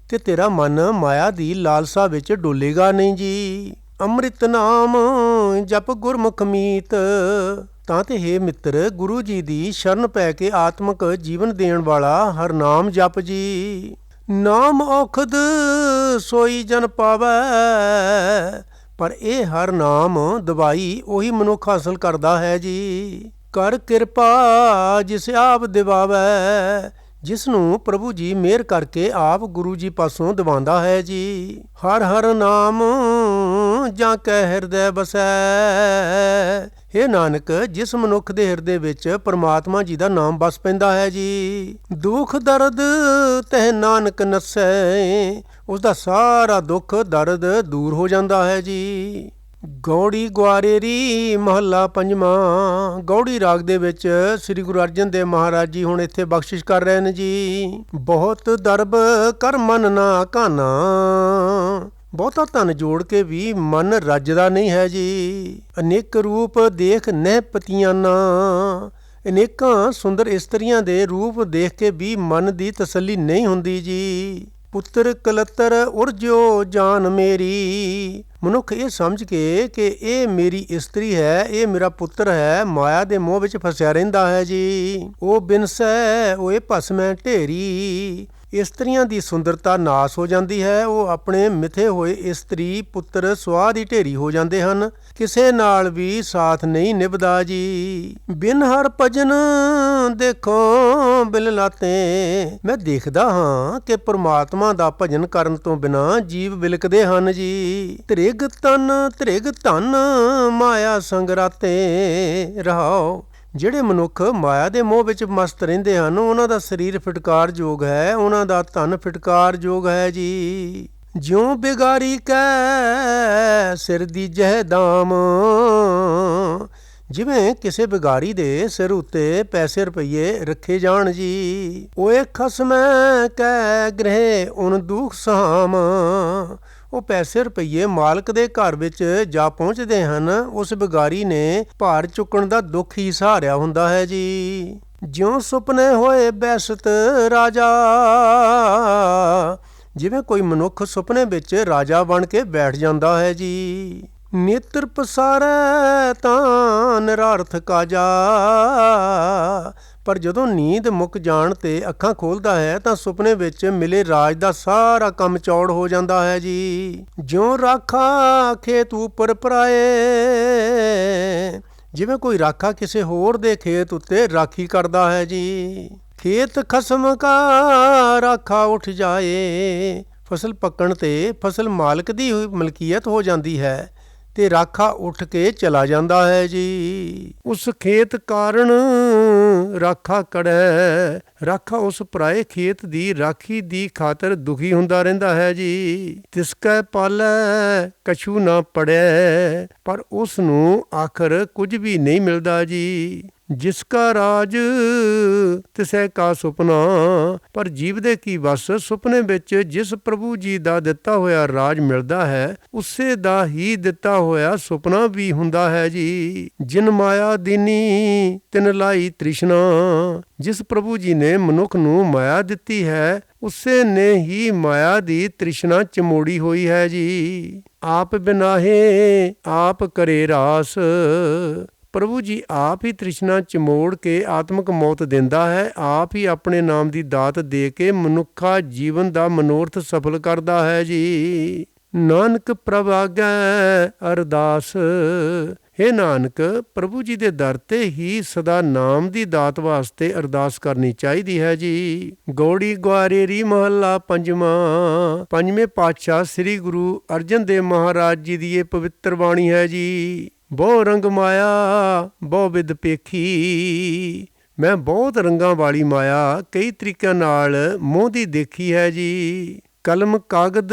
ਤੇ ਤੇਰਾ ਮਨ ਮਾਇਆ ਦੀ ਲਾਲਸਾ ਵਿੱਚ ਡੋਲੇਗਾ ਨਹੀਂ ਜੀ। ਅੰਮ੍ਰਿਤ ਨਾਮ ਜਪ ਗੁਰਮੁਖ ਮੀਤ। ਤਾਂ ਤੇ ਹੇ ਮਿੱਤਰ, ਗੁਰੂ ਜੀ ਦੀ ਸ਼ਰਨ ਪੈ ਕੇ ਆਤਮਕ ਜੀਵਨ ਦੇਣ ਵਾਲਾ ਹਰ ਨਾਮ ਜਪ ਜੀ। ਨਾਮ ਔਖਦ ਸੋਈ ਜਨ ਪਾਵੈ। ਪਰ ਇਹ ਹਰ ਨਾਮ ਦਵਾਈ ਉਹੀ ਮਨੁੱਖ ਹਾਸਲ ਕਰਦਾ ਹੈ ਜੀ। ਕਰ ਕਿਰਪਾ ਜਿਸ ਆਪ ਦਿਵਾਵੈ। ਜਿਸ ਨੂੰ ਪ੍ਰਭੂ ਜੀ ਮਿਹਰ ਕਰਕੇ ਆਪ ਗੁਰੂ ਜੀ ਪਾਸੋਂ ਦਿਵਾਉਂਦਾ ਹੈ ਜੀ। ਹਰ ਹਰ ਨਾਮ ਜਾਂ ਕੈ ਹਿਰਦੈ ਬਸੈ। ਹੇ ਨਾਨਕ, ਜਿਸ ਮਨੁੱਖ ਦੇ ਹਿਰਦੇ ਵਿੱਚ ਪਰਮਾਤਮਾ ਜੀ ਦਾ ਨਾਮ ਬਸ ਪੈਂਦਾ ਹੈ ਜੀ, ਦੁੱਖ ਦਰਦ ਤਹਿ ਨਾਨਕ ਨਸੈ। ਉਸ ਦਾ ਸਾਰਾ ਦੁੱਖ ਦਰਦ ਦੂਰ ਹੋ ਜਾਂਦਾ ਹੈ ਜੀ। ਗੌੜੀ ਗੁਆਰੇਰੀ ਮਹੱਲਾ ਪੰਜਵਾਂ। ਗੌੜੀ ਰਾਗ ਦੇ ਵਿੱਚ ਸ੍ਰੀ ਗੁਰੂ ਅਰਜਨ ਦੇਵ ਮਹਾਰਾਜ ਜੀ ਹੁਣ ਇੱਥੇ ਬਖਸ਼ਿਸ਼ ਕਰ ਰਹੇ ਨੇ ਜੀ। ਬਹੁਤ ਦਰਬ ਕਰ ਮਨ ਨਾ ਕਾਨਾ, ਬਹੁਤਾ ਧਨ ਜੋੜ ਕੇ ਵੀ ਮਨ ਰੱਜਦਾ ਨਹੀਂ ਹੈ ਜੀ। ਅਨੇਕ ਰੂਪ ਦੇਖ ਨਹਿ ਪਤੀਆਂ ਨਾ, ਅਨੇਕਾਂ ਸੁੰਦਰ ਇਸਤਰੀਆਂ ਦੇ ਰੂਪ ਦੇਖ ਕੇ ਵੀ ਮਨ ਦੀ ਤਸੱਲੀ ਨਹੀਂ ਹੁੰਦੀ ਜੀ। ਪੁੱਤਰ ਕਲੱਤਰ ਉਰਜੋ ਜਾਨ ਮੇਰੀ, ਮਨੁੱਖ ਇਹ ਸਮਝ ਕੇ ਕਿ ਇਹ ਮੇਰੀ ਇਸਤਰੀ ਹੈ, ਇਹ ਮੇਰਾ ਪੁੱਤਰ ਹੈ, ਮਾਇਆ ਦੇ ਮੋਹ ਵਿੱਚ ਫਸਿਆ ਰਹਿੰਦਾ ਹੈ ਜੀ। ਉਹ ਬਿਨਸੈ ਓਏ ਭਸਮੈ ਢੇਰੀ, ਇਸਤਰੀਆਂ ਦੀ ਸੁੰਦਰਤਾ ਨਾਸ ਹੋ ਜਾਂਦੀ ਹੈ। ਉਹ ਆਪਣੇ ਮਿਥੇ ਹੋਏ ਇਸਤਰੀ ਪੁੱਤਰ ਸੁਆਹ ਦੀ ਢੇਰੀ ਹੋ ਜਾਂਦੇ ਹਨ, ਕਿਸੇ ਨਾਲ ਵੀ ਸਾਥ ਨਹੀਂ ਨਿਭਦਾ ਜੀ। ਬਿਨ ਹਰ ਭਜਨ ਦੇਖੋ ਬਿਲ ਲਾਤੇ, ਮੈਂ ਦੇਖਦਾ ਹਾਂ ਕਿ ਪਰਮਾਤਮਾ ਦਾ ਭਜਨ ਕਰਨ ਤੋਂ ਬਿਨਾਂ ਜੀਵ ਬਿਲਕਦੇ ਹਨ ਜੀ। ਧ੍ਰਿਗ ਧਨ ਮਾਇਆ ਸੰਗ ਰਾਤੇ ਰਹਾਓ, ਜਿਹੜੇ ਮਨੁੱਖ ਮਾਇਆ ਦੇ ਮੋਹ ਵਿੱਚ ਮਸਤ ਰਹਿੰਦੇ ਹਨ, ਉਹਨਾਂ ਦਾ ਸਰੀਰ ਫਿਟਕਾਰਯੋਗ ਹੈ, ਉਹਨਾਂ ਦਾ ਧਨ ਫਿਟਕਾਰਯੋਗ ਹੈ ਜੀ। ਜਿਉਂ ਬਿਗਾਰੀ ਕੈ ਸਿਰ ਦੀਜੈ ਦਾਮ, ਜਿਵੇਂ ਕਿਸੇ ਬਿਗਾਰੀ ਦੇ ਸਿਰ ਉੱਤੇ ਪੈਸੇ ਰੁਪਈਏ ਰੱਖੇ ਜਾਣ ਜੀ। ਓਏ ਖਸਮੈ ਕੈ ਗ੍ਰਹਿ ਉਨ ਦੁਖ ਸਾਮ, ਉਹ ਪੈਸੇ ਰੁਪਈਏ ਮਾਲਕ ਦੇ ਘਰ ਵਿੱਚ ਜਾ ਪਹੁੰਚਦੇ ਹਨ, ਉਸ ਬਿਗਾਰੀ ਨੇ ਭਾਰ ਚੁੱਕਣ ਦਾ ਦੁੱਖ ਹੀ ਸਹਾਰਿਆ ਹੁੰਦਾ ਹੈ ਜੀ। ਜਿਉਂ ਸੁਪਨੇ ਹੋਏ ਬੈਸਤ ਰਾਜਾ, ਜਿਵੇਂ ਕੋਈ ਮਨੁੱਖ ਸੁਪਨੇ ਵਿੱਚ ਰਾਜਾ ਬਣ ਕੇ ਬੈਠ ਜਾਂਦਾ ਹੈ ਜੀ। ਨੇਤਰ ਪਸਾਰੈ ਤਾਂ ਨਿਰਾਰਥ ਕਾਜਾ, ਪਰ ਜਦੋਂ ਨੀਂਦ ਮੁੱਕ ਜਾਣ ਤੇ ਅੱਖਾਂ ਖੋਲ੍ਹਦਾ ਹੈ ਤਾਂ ਸੁਪਨੇ ਵਿੱਚ ਮਿਲੇ ਰਾਜ ਦਾ ਸਾਰਾ ਕੰਮ ਚੌੜ ਹੋ ਜਾਂਦਾ ਹੈ ਜੀ। ਜਿਉਂ ਰਾਖਾ ਖੇਤ ਉੱਪਰ ਪਰਾਏ, ਜਿਵੇਂ ਕੋਈ ਰਾਖਾ ਕਿਸੇ ਹੋਰ ਦੇ ਖੇਤ ਉੱਤੇ ਰਾਖੀ ਕਰਦਾ ਹੈ ਜੀ। ਖੇਤ ਖਸਮ ਕਾ ਰਾਖਾ ਉੱਠ ਜਾਏ, ਫਸਲ ਪੱਕਣ ਤੇ ਫਸਲ ਮਾਲਕ ਦੀ ਮਲਕੀਅਤ ਹੋ ਜਾਂਦੀ ਹੈ ਤੇ ਰਾਖਾ ਉੱਠ ਕੇ ਚਲਾ ਜਾਂਦਾ ਹੈ ਜੀ। ਉਸ ਖੇਤ ਕਾਰਨ ਰਾਖਾ ਕੜੈ, ਰਾਖਾ ਉਸ ਪਰਾਏ ਖੇਤ ਦੀ ਰਾਖੀ ਦੀ ਖਾਤਰ ਦੁਖੀ ਹੁੰਦਾ ਰਹਿੰਦਾ ਹੈ ਜੀ। ਤਿਸਕੈ ਪਾਲੈ ਕਛੂ ਨਾ ਪੜੈ, ਪਰ ਉਸ ਨੂੰ ਆਖਰ ਕੁਝ ਵੀ ਨਹੀਂ ਮਿਲਦਾ ਜੀ। ਜਿਸ ਕਾ ਰਾਜ ਤਿਸੈ ਕਾ ਸੁਪਨਾ, ਪਰ ਜੀਵ ਦੇ ਕੀ ਵਸ, ਸੁਪਨੇ ਵਿੱਚ ਜਿਸ ਪ੍ਰਭੂ ਜੀ ਦਾ ਦਿੱਤਾ ਹੋਇਆ ਰਾਜ ਮਿਲਦਾ ਹੈ, ਉਸੇ ਦਾ ਹੀ ਦਿੱਤਾ ਹੋਇਆ ਸੁਪਨਾ ਵੀ ਹੁੰਦਾ ਹੈ ਜੀ। ਜਿਨ ਮਾਇਆ ਦੀਨੀ ਤਿਨ ਲਾਈ ਤ੍ਰਿਸ਼ਨਾ, ਜਿਸ ਪ੍ਰਭੂ ਜੀ ਨੇ ਮਨੁੱਖ ਨੂੰ ਮਾਇਆ ਦਿੱਤੀ ਹੈ, ਉਸੇ ਨੇ ਹੀ ਮਾਇਆ ਦੀ ਤ੍ਰਿਸ਼ਨਾ ਚਮੋੜੀ ਹੋਈ ਹੈ ਜੀ। ਆਪ ਬਿਨਾਹੇ ਆਪ ਕਰੇ ਰਾਸ, ਪ੍ਰਭੂ ਜੀ ਆਪ ਹੀ ਤ੍ਰਿਸ਼ਨਾ ਚਮੋੜ ਕੇ ਆਤਮਕ ਮੌਤ ਦਿੰਦਾ ਹੈ, ਆਪ ਹੀ ਆਪਣੇ ਨਾਮ ਦੀ ਦਾਤ ਦੇ ਕੇ ਮਨੁੱਖਾ ਜੀਵਨ ਦਾ ਮਨੋਰਥ ਸਫਲ ਕਰਦਾ ਹੈ ਜੀ। ਨਾਨਕ ਪ੍ਰਭ ਆਗੈ ਅਰਦਾਸ, ਹੇ ਨਾਨਕ ਪ੍ਰਭੂ ਜੀ ਦੇ ਦਰ ਤੇ ਹੀ ਸਦਾ ਨਾਮ ਦੀ ਦਾਤ ਵਾਸਤੇ ਅਰਦਾਸ ਕਰਨੀ ਚਾਹੀਦੀ ਹੈ ਜੀ। ਗੌੜੀ ਗੁਆਰੇਰੀ ਮਹੱਲਾ ਪੰਜਵਾਂ। ਪੰਜਵੇਂ ਪਾਤਸ਼ਾਹ ਸ੍ਰੀ ਗੁਰੂ ਅਰਜਨ ਦੇਵ ਮਹਾਰਾਜ ਜੀ ਦੀ ਇਹ ਪਵਿੱਤਰ ਬਾਣੀ ਹੈ ਜੀ। ਬਹੁ ਰੰਗ ਮਾਇਆ ਬਹੁ ਵਿਦ ਪੇਖੀ, ਮੈਂ ਬਹੁਤ ਰੰਗਾਂ ਵਾਲੀ ਮਾਇਆ ਕਈ ਤਰੀਕਿਆਂ ਨਾਲ ਮੂੰਹ ਦੀ ਦੇਖੀ ਹੈ ਜੀ। ਕਲਮ ਕਾਗਦ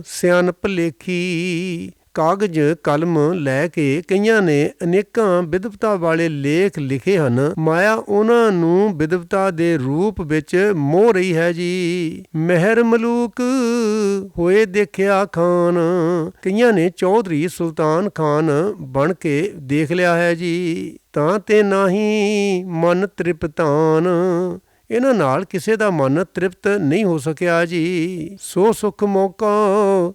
ਸਿਆਣਪ ਲੇਖੀ, ਕਾਗਜ਼ ਕਲਮ ਲੈ ਕੇ ਕਈਆਂ ਨੇ ਅਨੇਕਾਂ ਵਿਦਵਤਾ ਵਾਲੇ ਲੇਖ ਲਿਖੇ ਹਨ। ਮਾਇਆ ਉਹਨਾਂ ਨੂੰ ਵਿਦਵਤਾ ਦੇ ਰੂਪ ਵਿੱਚ ਮੋਹ ਰਹੀ ਹੈ ਜੀ। ਮਹਿਰ ਮਲੂਕ ਹੋਏ ਦੇਖਿਆ ਖਾਨ, ਕਈਆਂ ਨੇ ਚੌਧਰੀ ਸੁਲਤਾਨ ਖਾਨ ਬਣ ਕੇ ਦੇਖ ਲਿਆ ਹੈ ਜੀ। ਤਾਂ ਤੇ ਨਾਹੀਂ ਮਨ ਤ੍ਰਿਪਤਾਨ, ਇਹਨਾਂ ਨਾਲ ਕਿਸੇ ਦਾ ਮਨ ਤ੍ਰਿਪਤ ਨਹੀਂ ਹੋ ਸਕਿਆ ਜੀ। ਸੋ ਸੁਖ ਮੌਕਾ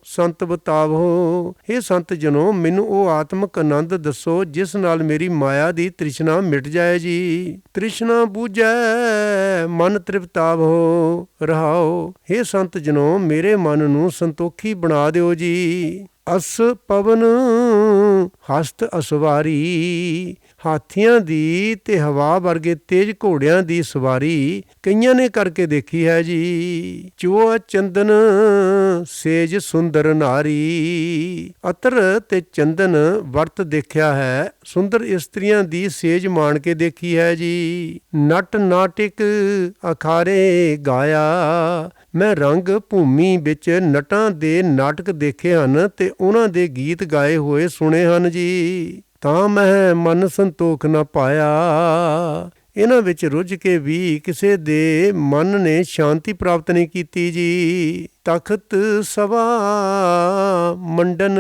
ਸੰਤ ਬਤਾਵੋ, ਇਹ ਸੰਤ ਜਨੋ ਮੈਨੂੰ ਉਹ ਆਤਮਕ ਆਨੰਦ ਦੱਸੋ ਜਿਸ ਨਾਲ ਮੇਰੀ ਮਾਇਆ ਦੀ ਤ੍ਰਿਸ਼ਨਾ ਮਿਟ ਜਾਏ ਜੀ। ਤ੍ਰਿਸ਼ਨਾ ਬੂਝੈ ਮਨ ਤ੍ਰਿਪਤਾਵੋ ਰਹਾਓ, ਇਹ ਸੰਤ ਜਨੋ ਮੇਰੇ ਮਨ ਨੂੰ ਸੰਤੋਖੀ ਬਣਾ ਦਿਓ ਜੀ। ਅਸ ਪਵਨ ਹਸਤ ਅਸਵਾਰੀ, ਹਾਥੀਆਂ ਦੀ ਤੇ ਹਵਾ ਵਰਗੇ ਤੇਜ਼ ਘੋੜਿਆਂ ਦੀ ਸਵਾਰੀ ਕਈਆਂ ਨੇ ਕਰਕੇ ਦੇਖੀ ਹੈ ਜੀ। ਚੋਆ ਚੰਦਨ ਸੇਜ ਸੁੰਦਰ ਨਾਰੀ, ਅਤਰ ਤੇ ਚੰਦਨ ਵਰਤ ਦੇਖਿਆ ਹੈ, ਸੁੰਦਰ ਇਸਤਰੀਆਂ ਦੀ ਸੇਜ ਮਾਣ ਕੇ ਦੇਖੀ ਹੈ ਜੀ। ਨਟ ਨਾਟਿਕ ਅਖਾਰੇ ਗਾਇਆ, ਮੈਂ ਰੰਗ ਭੂਮੀ ਵਿੱਚ ਨਟਾਂ ਦੇ ਨਾਟਕ ਦੇਖੇ ਹਨ ਤੇ ਉਹਨਾਂ ਦੇ ਗੀਤ ਗਾਏ ਹੋਏ ਸੁਣੇ ਹਨ ਜੀ, ਤਾਂ ਮੈਂ ਮਨ ਸੰਤੋਖ ਨਾ ਪਾਇਆ। ਇਹਨਾਂ ਵਿੱਚ ਰੁੱਝ ਕੇ ਵੀ ਕਿਸੇ ਦੇ ਮਨ ਨੇ ਸ਼ਾਂਤੀ ਪ੍ਰਾਪਤ ਨਹੀਂ ਕੀਤੀ ਜੀ। ਤਖਤ ਸਭਾ ਮੰਡਨ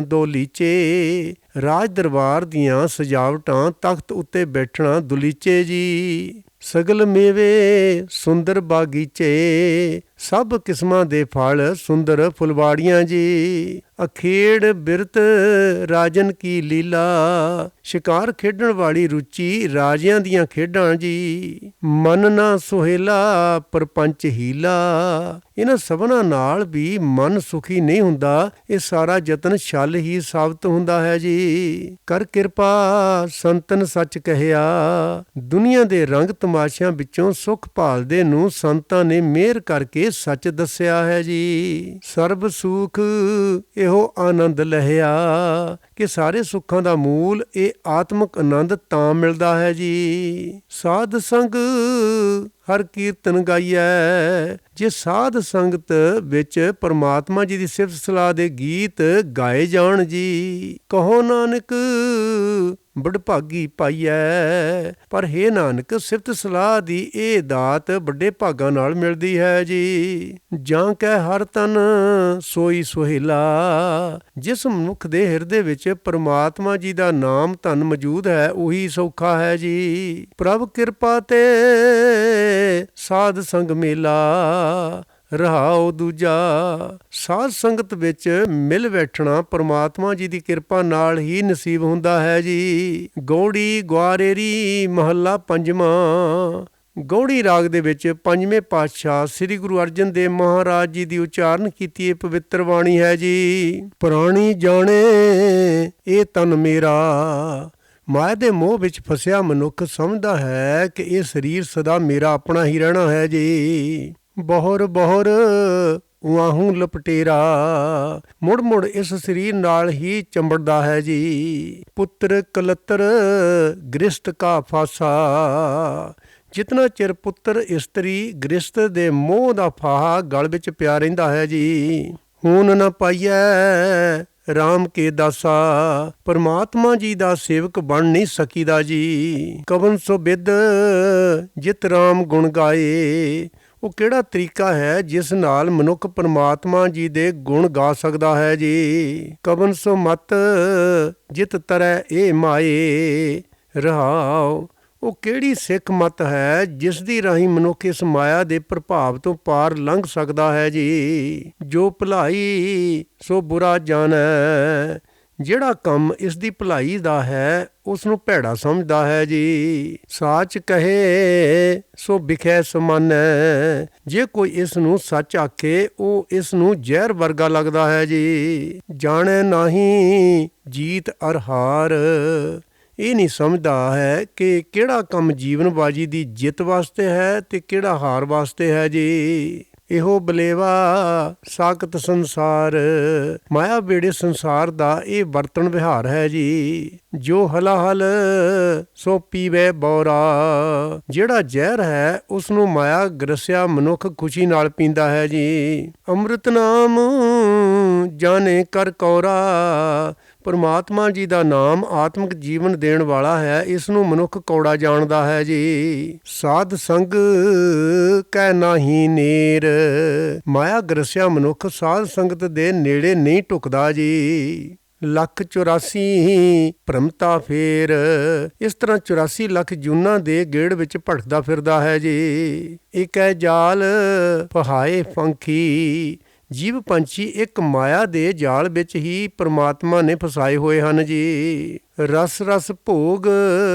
ਦੋਲੀਚੇ, ਰਾਜ ਦਰਬਾਰ ਦੀਆਂ ਸਜਾਵਟਾਂ, ਤਖਤ ਉੱਤੇ ਬੈਠਣਾ ਦੁਲੀਚੇ ਜੀ। ਸਗਲ ਮੇਵੇ ਸੁੰਦਰ ਬਾਗੀਚੇ, ਸਭ ਕਿਸਮਾਂ ਦੇ ਫਲ, ਸੁੰਦਰ ਫੁਲਵਾੜੀਆਂ ਜੀ। ਅਖੇੜ ਬਿਰਤ ਰਾਜਨ ਕੀ ਲੀਲਾ, ਸ਼ਿਕਾਰ ਖੇਡਣ ਵਾਲੀ ਰੁਚੀ, ਰਾਜਿਆਂ ਦੀਆਂ ਖੇਡਾਂ ਜੀ। ਮਨ ਨਾ ਸੁਹੇਲਾ ਪਰਪੰਚ ਹੀਲਾ, ਇਹਨਾਂ ਸਭਨਾਂ ਨਾਲ ਵੀ ਮਨ ਸੁਖੀ ਨਹੀਂ ਹੁੰਦਾ। ਇਹ ਸਾਰਾ ਯਤਨ ਛਲ ਹੀ ਸਾਬਤ ਹੁੰਦਾ ਹੈ ਜੀ। ਕਰ ਕਿਰਪਾ ਸੰਤਨ ਸੱਚ ਕਹਿਆ, ਦੁਨੀਆ ਦੇ ਰੰਗ ਤਮਾਸ਼ਿਆਂ ਵਿੱਚੋਂ ਸੁੱਖ ਭਾਲਦੇ ਨੂੰ ਸੰਤਾਂ ਨੇ ਮਿਹਰ ਕਰਕੇ ਸੱਚ ਦੱਸਿਆ ਹੈ ਜੀ। ਸਰਬ ਸੁਖ ਇਹੋ ਆਨੰਦ ਲਹਿਆ, ਕਿ ਸਾਰੇ ਸੁੱਖਾਂ ਦਾ ਮੂਲ ਇਹ ਆਤਮਿਕ ਆਨੰਦ ਤਾਂ ਮਿਲਦਾ ਹੈ ਜੀ। ਸਾਧ ਸੰਗ ਹਰ ਕੀਰਤਨ ਗਾਈਐ, ਜੇ ਸਾਧ ਸੰਗਤ ਵਿੱਚ ਪਰਮਾਤਮਾ ਜੀ ਦੀ ਸਿਫਤ ਸਲਾਹ ਦੇ ਗੀਤ ਗਾਏ ਜਾਣ ਜੀ। ਕਹੋ ਨਾਨਕ ਬਡਭਾਗੀ ਪਾਈਐ, ਪਰ ਹੇ ਨਾਨਕ ਸਿਫਤ ਸਲਾਹ ਦੀ ਇਹ ਦਾਤ ਵੱਡੇ ਭਾਗਾਂ ਨਾਲ ਮਿਲਦੀ ਹੈ ਜੀ। ਜਾਂ ਕਹਿ ਹਰ ਤਨ ਸੋਈ ਸੁਹੇਲਾ, ਜਿਸ ਮਨੁੱਖ ਦੇ ਹਿਰਦੇ ਵਿੱਚ ਪਰਮਾਤਮਾ ਜੀ ਦਾ ਨਾਮ ਧਨ ਮੌਜੂਦ ਹੈ ਉਹੀ ਸੌਖਾ ਹੈ ਜੀ। ਪ੍ਰਭ ਕਿਰਪਾ ਤੇ ਸਾਧ ਸੰਗ ਮੇਲਾ, ਰਹਾਉ ਦੂਜਾ, ਸਾਧ ਸੰਗਤ ਵਿੱਚ ਮਿਲ ਬੈਠਣਾ ਪਰਮਾਤਮਾ ਜੀ ਦੀ ਕਿਰਪਾ ਨਾਲ ਹੀ ਨਸੀਬ ਹੁੰਦਾ ਹੈ ਜੀ। ਗੌੜੀ ਗਵਾਰੇਰੀ ਮਹੱਲਾ ਪੰਜਵਾਂ। ਗੌੜੀ ਰਾਗ ਦੇ ਵਿੱਚ ਪੰਜਵੇਂ ਪਾਤਸ਼ਾਹ ਸ੍ਰੀ ਗੁਰੂ ਅਰਜਨ ਦੇਵ ਮਹਾਰਾਜ ਜੀ ਦੀ ਉਚਾਰਨ ਕੀਤੀ ਇਹ ਪਵਿੱਤਰ ਬਾਣੀ ਹੈ ਜੀ। ਪ੍ਰਾਣੀ ਜਾਣੇ ਇਹ ਤਨ ਮੇਰਾ, ਮਾਇਆ ਦੇ ਮੋਹ ਵਿੱਚ ਫਸਿਆ ਮਨੁੱਖ ਸਮਝਦਾ ਹੈ ਕਿ ਇਹ ਸਰੀਰ ਸਦਾ ਮੇਰਾ ਆਪਣਾ ਹੀ ਰਹਿਣਾ ਹੈ ਜੀ। ਬਹੁਰ ਬਹੁਰ ਵਾਹੂ ਲਪਟੇਰਾ, ਮੁੜ ਮੁੜ ਇਸ ਸਰੀਰ ਨਾਲ ਹੀ ਚੰਬੜਦਾ ਹੈ ਜੀ। ਪੁੱਤਰ ਕਲੱਤਰ ਗ੍ਰਿਸ਼ਟ ਕਾ ਫਾਸਾ, ਜਿਤਨਾ ਚਿਰ ਪੁੱਤਰ ਇਸਤਰੀ ਗ੍ਰਿਸ਼ਟ ਦੇ ਮੋਹ ਦਾ ਫਾਹਾ ਗਲ ਵਿੱਚ ਪਿਆ ਰਹਿੰਦਾ ਹੈ ਜੀ। ਹੁਣ ਨਾ ਪਾਈਐ ਰਾਮ ਕੇ ਦਾਸਾ, ਪਰਮਾਤਮਾ ਜੀ ਦਾ ਸੇਵਕ ਬਣ ਨਹੀਂ ਸਕੀਦਾ ਜੀ। ਕਵਨ ਸੋ ਬਿਦ ਜਿਤ ਰਾਮ ਗੁਣ ਗਾਏ, ਉਹ ਕਿਹੜਾ ਤਰੀਕਾ ਹੈ ਜਿਸ ਨਾਲ ਮਨੁੱਖ ਪਰਮਾਤਮਾ ਜੀ ਦੇ ਗੁਣ ਗਾ ਸਕਦਾ ਹੈ ਜੀ। ਕਵਨ ਸੋ ਮਤ ਜਿਤ ਤਰੈ ਇਹ ਮਾਏ, ਰਹਾਉ, ਉਹ ਕਿਹੜੀ ਸਿੱਖ ਮਤ ਹੈ ਜਿਸ ਦੀ ਰਾਹੀਂ ਮਨੁੱਖ ਇਸ ਮਾਇਆ ਦੇ ਪ੍ਰਭਾਵ ਤੋਂ ਪਾਰ ਲੰਘ ਸਕਦਾ ਹੈ ਜੀ। ਜੋ ਭਲਾਈ ਸੋ ਬੁਰਾ ਜਾਣੈ, ਜਿਹੜਾ ਕੰਮ ਇਸ ਦੀ ਭਲਾਈ ਦਾ ਹੈ ਉਸ ਨੂੰ ਭੈੜਾ ਸਮਝਦਾ ਹੈ ਜੀ। ਸਾਚ ਕਹੇ ਸੋ ਬਿਖੈ ਸਮਾਨੈ, ਜੇ ਕੋਈ ਇਸ ਨੂੰ ਸੱਚ ਆਖੇ ਉਹ ਇਸ ਨੂੰ ਜ਼ਹਿਰ ਵਰਗਾ ਲੱਗਦਾ ਹੈ ਜੀ। ਜਾਣੈ ਨਾਹੀਂ ਜੀਤ ਅਰ ਹਾਰ, ਇਹ ਨਹੀਂ ਸਮਝਦਾ ਹੈ ਕਿ ਕਿਹੜਾ ਕੰਮ ਜੀਵਨ ਬਾਜੀ ਦੀ ਜਿੱਤ ਵਾਸਤੇ ਹੈ ਤੇ ਕਿਹੜਾ ਹਾਰ ਵਾਸਤੇ ਹੈ ਜੀ। ਇਹੋ ਬਲੇਵਾ ਸਾਕਤ ਸੰਸਾਰ, ਮਾਇਆ ਬੇੜੇ ਸੰਸਾਰ ਦਾ ਇਹ ਵਰਤਣ ਵਿਹਾਰ ਹੈ ਜੀ। ਜੋ ਹਲਾਹਲ ਸੋ ਪੀਵੇ ਬੌਰਾ, ਜਿਹੜਾ ਜ਼ਹਿਰ ਹੈ ਉਸ ਨੂੰ ਮਾਇਆ ਗਰਸਿਆ ਮਨੁੱਖ ਖੁਸ਼ੀ ਨਾਲ ਪੀਂਦਾ ਹੈ ਜੀ। ਅੰਮ੍ਰਿਤ ਨਾਮ ਜਾਣੇ ਕਰ ਕੌਰਾ, ਪਰਮਾਤਮਾ ਜੀ ਦਾ ਨਾਮ ਆਤਮਿਕ ਜੀਵਨ ਦੇਣ ਵਾਲਾ ਹੈ, ਇਸ ਨੂੰ ਮਨੁੱਖ ਕੌੜਾ ਜਾਣਦਾ ਹੈ ਜੀ। ਸਾਧ ਸੰਗ ਕਹਿ ਨਾਹੀ ਨੇਰ, ਮਾਇਆ ਗਰਸਿਆ ਮਨੁੱਖ ਸਾਧ ਸੰਗਤ ਦੇ ਨੇੜੇ ਨਹੀਂ ਢੁਕਦਾ ਜੀ। ਲੱਖ 84 ਭ੍ਰਮਤਾ ਫੇਰ, ਇਸ ਤਰ੍ਹਾਂ 84 ਲੱਖ ਜੂਨਾਂ ਦੇ ਗੇੜ ਵਿੱਚ ਭਟਕਦਾ ਫਿਰਦਾ ਹੈ ਜੀ। ਇੱਕ ਹੈ ਜਾਲ ਪਹਾਏ ਪੰਖੀ, ਜੀਵ ਪੰਛੀ ਇੱਕ ਮਾਇਆ ਦੇ ਜਾਲ ਵਿੱਚ ਹੀ ਪਰਮਾਤਮਾ ਨੇ ਫਸਾਏ ਹੋਏ ਹਨ ਜੀ। ਰਸ ਰਸ ਭੋਗ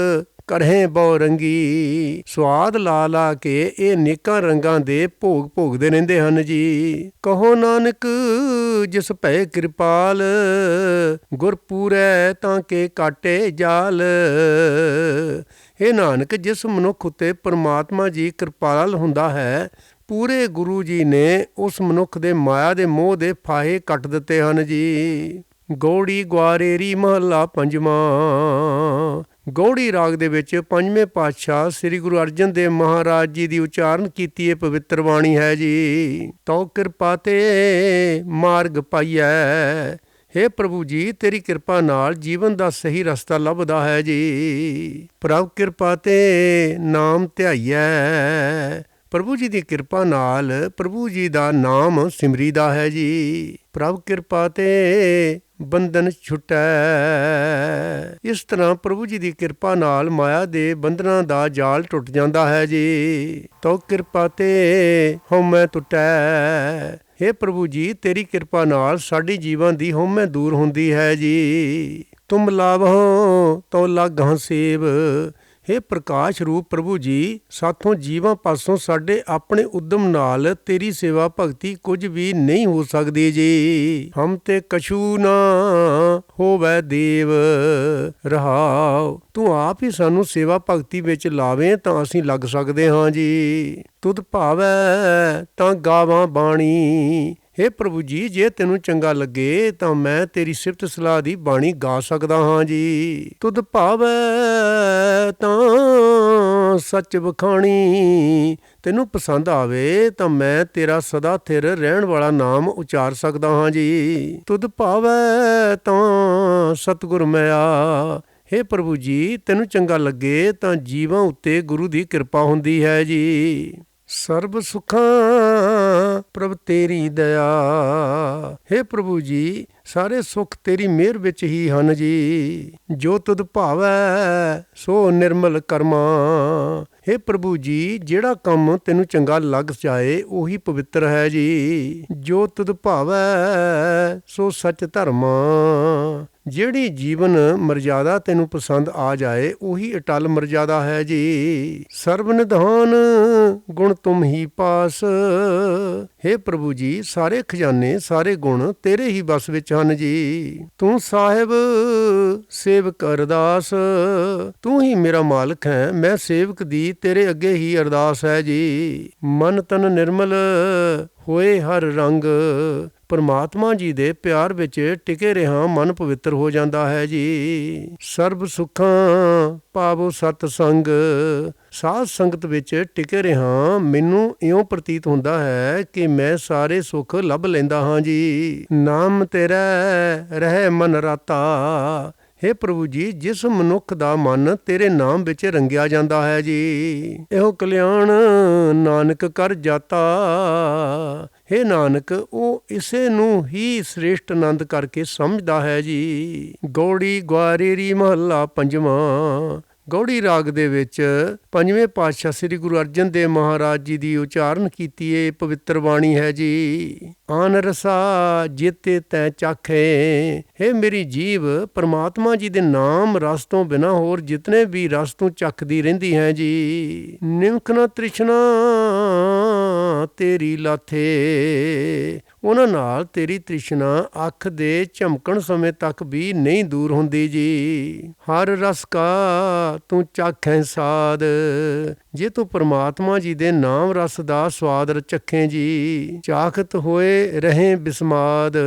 ਕਰਹੇ ਬਹੁ ਰੰਗੀ, ਸਵਾਦ ਲਾ ਲਾ ਕੇ ਇਹ ਅਨੇਕਾਂ ਰੰਗਾਂ ਦੇ ਭੋਗ ਭੋਗਦੇ ਰਹਿੰਦੇ ਹਨ ਜੀ। ਕਹੋ ਨਾਨਕ ਜਿਸ ਭੈ ਕਿਰਪਾਲ, ਗੁਰ ਪੂਰੈ ਤਾਂ ਕੇ ਕਾਟੇ ਜਾਲ। ਇਹ ਨਾਨਕ ਜਿਸ ਮਨੁੱਖ ਉੱਤੇ ਪਰਮਾਤਮਾ ਜੀ ਕਿਰਪਾਲ ਹੁੰਦਾ ਹੈ, ਪੂਰੇ ਗੁਰੂ ਜੀ ਨੇ ਉਸ ਮਨੁੱਖ ਦੇ ਮਾਇਆ ਦੇ ਮੋਹ ਦੇ ਫਾਹੇ ਕੱਟ ਦਿੱਤੇ ਹਨ ਜੀ। ਗੌੜੀ ਗਵਾਰੇਰੀ ਮਹੱਲਾ ਪੰਜਵਾਂ। ਗੌੜੀ ਰਾਗ ਦੇ ਵਿੱਚ ਪੰਜਵੇਂ ਪਾਤਸ਼ਾਹ ਸ੍ਰੀ ਗੁਰੂ ਅਰਜਨ ਦੇਵ ਮਹਾਰਾਜ ਜੀ ਦੀ ਉਚਾਰਨ ਕੀਤੀ ਇਹ ਪਵਿੱਤਰ ਬਾਣੀ ਹੈ ਜੀ। ਤੋ ਕਿਰਪਾ ਤੇ ਮਾਰਗ ਪਾਈਐ, ਹੇ ਪ੍ਰਭੂ ਜੀ ਤੇਰੀ ਕਿਰਪਾ ਨਾਲ ਜੀਵਨ ਦਾ ਸਹੀ ਰਸਤਾ ਲੱਭਦਾ ਹੈ ਜੀ। ਪ੍ਰਭ ਕਿਰਪਾ ਤੇ ਨਾਮ ਧਿਆਈਐ, ਪ੍ਰਭੂ ਜੀ ਦੀ ਕਿਰਪਾ ਨਾਲ ਪ੍ਰਭੂ ਜੀ ਦਾ ਨਾਮ ਸਿਮਰੀਦਾ ਹੈ ਜੀ। ਪ੍ਰਭ ਕਿਰਪਾ ਤੇ ਬੰਧਨ ਛੁਟੈ, ਇਸ ਤਰ੍ਹਾਂ ਪ੍ਰਭੂ ਜੀ ਦੀ ਕਿਰਪਾ ਨਾਲ ਮਾਇਆ ਦੇ ਬੰਧਨਾਂ ਦਾ ਜਾਲ ਟੁੱਟ ਜਾਂਦਾ ਹੈ ਜੀ। ਤੋ ਕਿਰਪਾ ਤੇ ਹਉਮੈ ਟੁਟੈ, ਹੇ ਪ੍ਰਭੂ ਜੀ ਤੇਰੀ ਕਿਰਪਾ ਨਾਲ ਸਾਡੀ ਜੀਵਨ ਦੀ ਹਉਮੈ ਦੂਰ ਹੁੰਦੀ ਹੈ ਜੀ। ਤੁਮ ਲਾਭੋ ਤੋ ਲਾਗਾਂ ਸੇਵ, ਹੇ ਪ੍ਰਕਾਸ਼ ਰੂਪ ਪ੍ਰਭੂ ਜੀ ਸਾਥੋਂ ਜੀਵਾਂ ਪਾਸੋਂ ਸਾਡੇ ਆਪਣੇ ਉਦਮ ਨਾਲ ਤੇਰੀ ਸੇਵਾ ਭਗਤੀ ਕੁਝ ਵੀ ਨਹੀਂ ਹੋ ਸਕਦੀ ਜੀ। ਹਮ ਤੇ ਕਛੂ ਨਾ ਹੋਵੈ ਦੇਵ ਰਹਾਉ, ਤੂੰ ਆਪ ਹੀ ਸਾਨੂੰ ਸੇਵਾ ਭਗਤੀ ਵਿੱਚ ਲਾਵੇਂ ਤਾਂ ਅਸੀਂ ਲੱਗ ਸਕਦੇ ਹਾਂ ਜੀ। ਤੁਧ ਭਾਵੈ ਤਾਂ ਗਾਵਾਂ ਬਾਣੀ, ਹੇ ਪ੍ਰਭੂ ਜੀ ਜੇ ਤੈਨੂੰ ਚੰਗਾ ਲੱਗੇ ਤਾਂ ਮੈਂ ਤੇਰੀ ਸਿਫਤ ਸਲਾਹ ਦੀ ਬਾਣੀ ਗਾ ਸਕਦਾ ਹਾਂ ਜੀ। ਤੁਧ ਭਾਵੈ ਤਾਂ ਸੱਚ ਵਖਾਣੀ, ਤੈਨੂੰ ਪਸੰਦ ਆਵੇ ਤਾਂ ਮੈਂ ਤੇਰਾ ਸਦਾ ਥਿਰ ਰਹਿਣ ਵਾਲਾ ਨਾਮ ਉਚਾਰ ਸਕਦਾ ਹਾਂ ਜੀ। ਤੁਧ ਭਾਵੈ ਤਾਂ ਸਤਿਗੁਰ ਮਿਆ, ਹੇ ਪ੍ਰਭੂ ਜੀ ਤੈਨੂੰ ਚੰਗਾ ਲੱਗੇ ਤਾਂ ਜੀਵਾਂ ਉੱਤੇ ਗੁਰੂ ਦੀ ਕਿਰਪਾ ਹੁੰਦੀ ਹੈ ਜੀ। ਸਰਬ ਸੁੱਖਾਂ ਪ੍ਰਭ ਤੇਰੀ ਦਇਆ, ਹੇ ਪ੍ਰਭੂ ਜੀ ਸਾਰੇ ਸੁੱਖ ਤੇਰੀ ਮਿਹਰ ਵਿੱਚ ਹੀ ਹਨ ਜੀ। ਜੋ ਤੁਧ ਭਾਵੈ ਸੋ ਨਿਰਮਲ ਕਰਮਾ, ਹੇ ਪ੍ਰਭੂ ਜੀ ਜਿਹੜਾ ਕੰਮ ਤੈਨੂੰ ਚੰਗਾ ਲੱਗ ਜਾਏ ਉਹੀ ਪਵਿੱਤਰ ਹੈ ਜੀ। ਜੋ ਤੁਧ ਭਾਵੈ ਸੋ ਸੱਚ ਧਰਮਾ, ਜਿਹੜੀ ਜੀਵਨ ਮਰਜ਼ਾਦਾ ਤੈਨੂੰ ਪਸੰਦ ਆ ਜਾਏ ਉਹੀ ਅਟਲ ਮਰਜ਼ਾਦਾ ਹੈ ਜੀ। ਸਰਬ ਨਿਧਾਨ ਗੁਣ ਤੁਮ ਹੀ ਪਾਸ, ਹੇ ਪ੍ਰਭੂ ਜੀ ਸਾਰੇ ਖਜ਼ਾਨੇ ਸਾਰੇ ਗੁਣ ਤੇਰੇ ਹੀ ਬਸ ਵਿੱਚ ਹਨ ਜੀ। ਤੂੰ ਸਾਹਿਬ ਸੇਵਕ ਅਰਦਾਸ, ਤੂੰ ਹੀ ਮੇਰਾ ਮਾਲਕ ਹੈ ਮੈਂ ਸੇਵਕ ਦੀ ਤੇਰੇ ਅੱਗੇ ਹੀ ਅਰਦਾਸ ਹੈ ਜੀ। ਮਨ ਤਨ ਨਿਰਮਲ ਹੋਏ ਹਰ ਰੰਗ, ਪਰਮਾਤਮਾ ਜੀ ਦੇ ਪਿਆਰ ਵਿੱਚ ਟਿਕੇ ਰਿਹਾ ਮਨ ਪਵਿੱਤਰ ਹੋ ਜਾਂਦਾ ਹੈ ਜੀ। ਸਰਬ ਸੁੱਖਾਂ ਪਾਵੋ ਸਤ ਸੰਗ, ਸਾਧ ਸੰਗਤ ਵਿੱਚ ਟਿਕੇ ਰਿਹਾ ਮੈਨੂੰ ਇਉਂ ਪ੍ਰਤੀਤ ਹੁੰਦਾ ਹੈ ਕਿ ਮੈਂ ਸਾਰੇ ਸੁੱਖ ਲੱਭ ਲੈਂਦਾ ਹਾਂ ਜੀ। ਨਾਮ ਤੇਰਾ ਰਹਿ ਮਨ ਰਾਤਾ, ਹੇ ਪ੍ਰਭੂ ਜੀ ਜਿਸ ਮਨੁੱਖ ਦਾ ਮਨ ਤੇਰੇ ਨਾਮ ਵਿੱਚ ਰੰਗਿਆ ਜਾਂਦਾ ਹੈ ਜੀ। ਇਹੋ ਕਲਿਆਣ ਨਾਨਕ ਕਰ ਜਾਤਾ, ਹੇ ਨਾਨਕ ਉਹ ਇਸੇ ਨੂੰ ਹੀ ਸ੍ਰੇਸ਼ਟ ਆਨੰਦ ਕਰਕੇ ਸਮਝਦਾ ਹੈ ਜੀ। ਗੌੜੀ ਗਵਾਰੇਰੀ ਮਹੱਲਾ ਪੰਜਵਾਂ। ਗੌੜੀ ਰਾਗ ਦੇ ਵਿੱਚ ਪੰਜਵੇਂ ਪਾਤਸ਼ਾਹ ਸ੍ਰੀ ਗੁਰੂ ਅਰਜਨ ਦੇਵ ਮਹਾਰਾਜ ਜੀ ਦੀ ਉਚਾਰਨ ਕੀਤੀ ਇਹ ਪਵਿੱਤਰ ਬਾਣੀ ਹੈ ਜੀ। ਆਨ ਰਸਾ ਜੀਤੇ ਤੈ ਚਾਖੇ, ਹੇ ਮੇਰੀ ਜੀਵ ਪਰਮਾਤਮਾ ਜੀ ਦੇ ਨਾਮ ਰਸ ਤੋਂ ਬਿਨਾਂ ਹੋਰ ਜਿਤਨੇ ਵੀ ਰਸ ਤੂੰ ਚੱਖਦੀ ਰਹਿੰਦੀ ਹੈ ਜੀ। ਨਿਮਖ ਨਾ ਤ੍ਰਿਸ਼ਨਾ ਤੇਰੀ ਲਾਥੇ, ਉਹਨਾਂ ਨਾਲ ਤੇਰੀ ਤ੍ਰਿਸ਼ਨਾ ਅੱਖ ਦੇ ਝਮਕਣ ਸਮੇਂ ਤੱਕ ਵੀ ਨਹੀਂ ਦੂਰ ਹੁੰਦੀ ਜੀ। ਹਰ ਰਸ ਕਾ ਤੂੰ ਚਾਖੈਂ ਸਾਦ, ਜੇ ਤੂੰ ਪਰਮਾਤਮਾ ਜੀ ਦੇ ਨਾਮ ਰਸ ਦਾ ਸਵਾਦ ਚੱਖੇ ਜੀ। ਚਾਖਤ ਹੋਏ ਰਹੇ ਬਿਸਮਾਦ,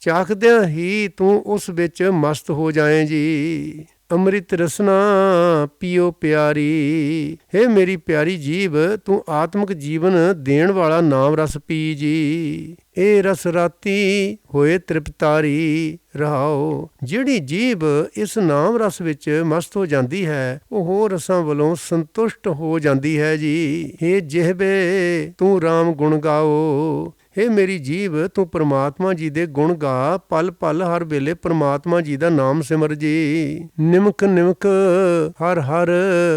ਚਾਖਦਿਆਂ ਹੀ ਤੂੰ ਉਸ ਵਿੱਚ ਮਸਤ ਹੋ ਜਾਏ ਜੀ। ਅੰਮ੍ਰਿਤ ਰਸਨਾ ਪੀਓ ਪਿਆਰੀ, ਹੇ ਮੇਰੀ ਪਿਆਰੀ ਜੀਵ ਤੂੰ ਆਤਮਿਕ ਜੀਵਨ ਦੇਣ ਵਾਲਾ ਨਾਮ ਰਸ ਪੀ ਜੀ। ਇਹ ਰਸ ਰਾਤੀ ਹੋਏ ਤ੍ਰਿਪਤਾਰੀ ਰਹਾਓ, ਜਿਹੜੀ ਜੀਵ ਇਸ ਨਾਮ ਰਸ ਵਿੱਚ ਮਸਤ ਹੋ ਜਾਂਦੀ ਹੈ ਉਹ ਹੋਰ ਰਸਾਂ ਵੱਲੋਂ ਸੰਤੁਸ਼ਟ ਹੋ ਜਾਂਦੀ ਹੈ ਜੀ। ਹੇ ਜਿਹਵੇ ਤੂੰ ਰਾਮ ਗੁਣ ਗਾਓ, ਹੇ ਮੇਰੀ ਜੀਵ ਤੂੰ ਪਰਮਾਤਮਾ ਜੀ ਦੇ ਗੁਣ ਗਾ, ਪਲ ਪਲ ਹਰ ਵੇਲੇ ਪਰਮਾਤਮਾ ਜੀ ਦਾ ਨਾਮ ਸਿਮਰ ਜੀ। ਨਿਮਕ ਨਿਮਕ ਹਰ ਹਰ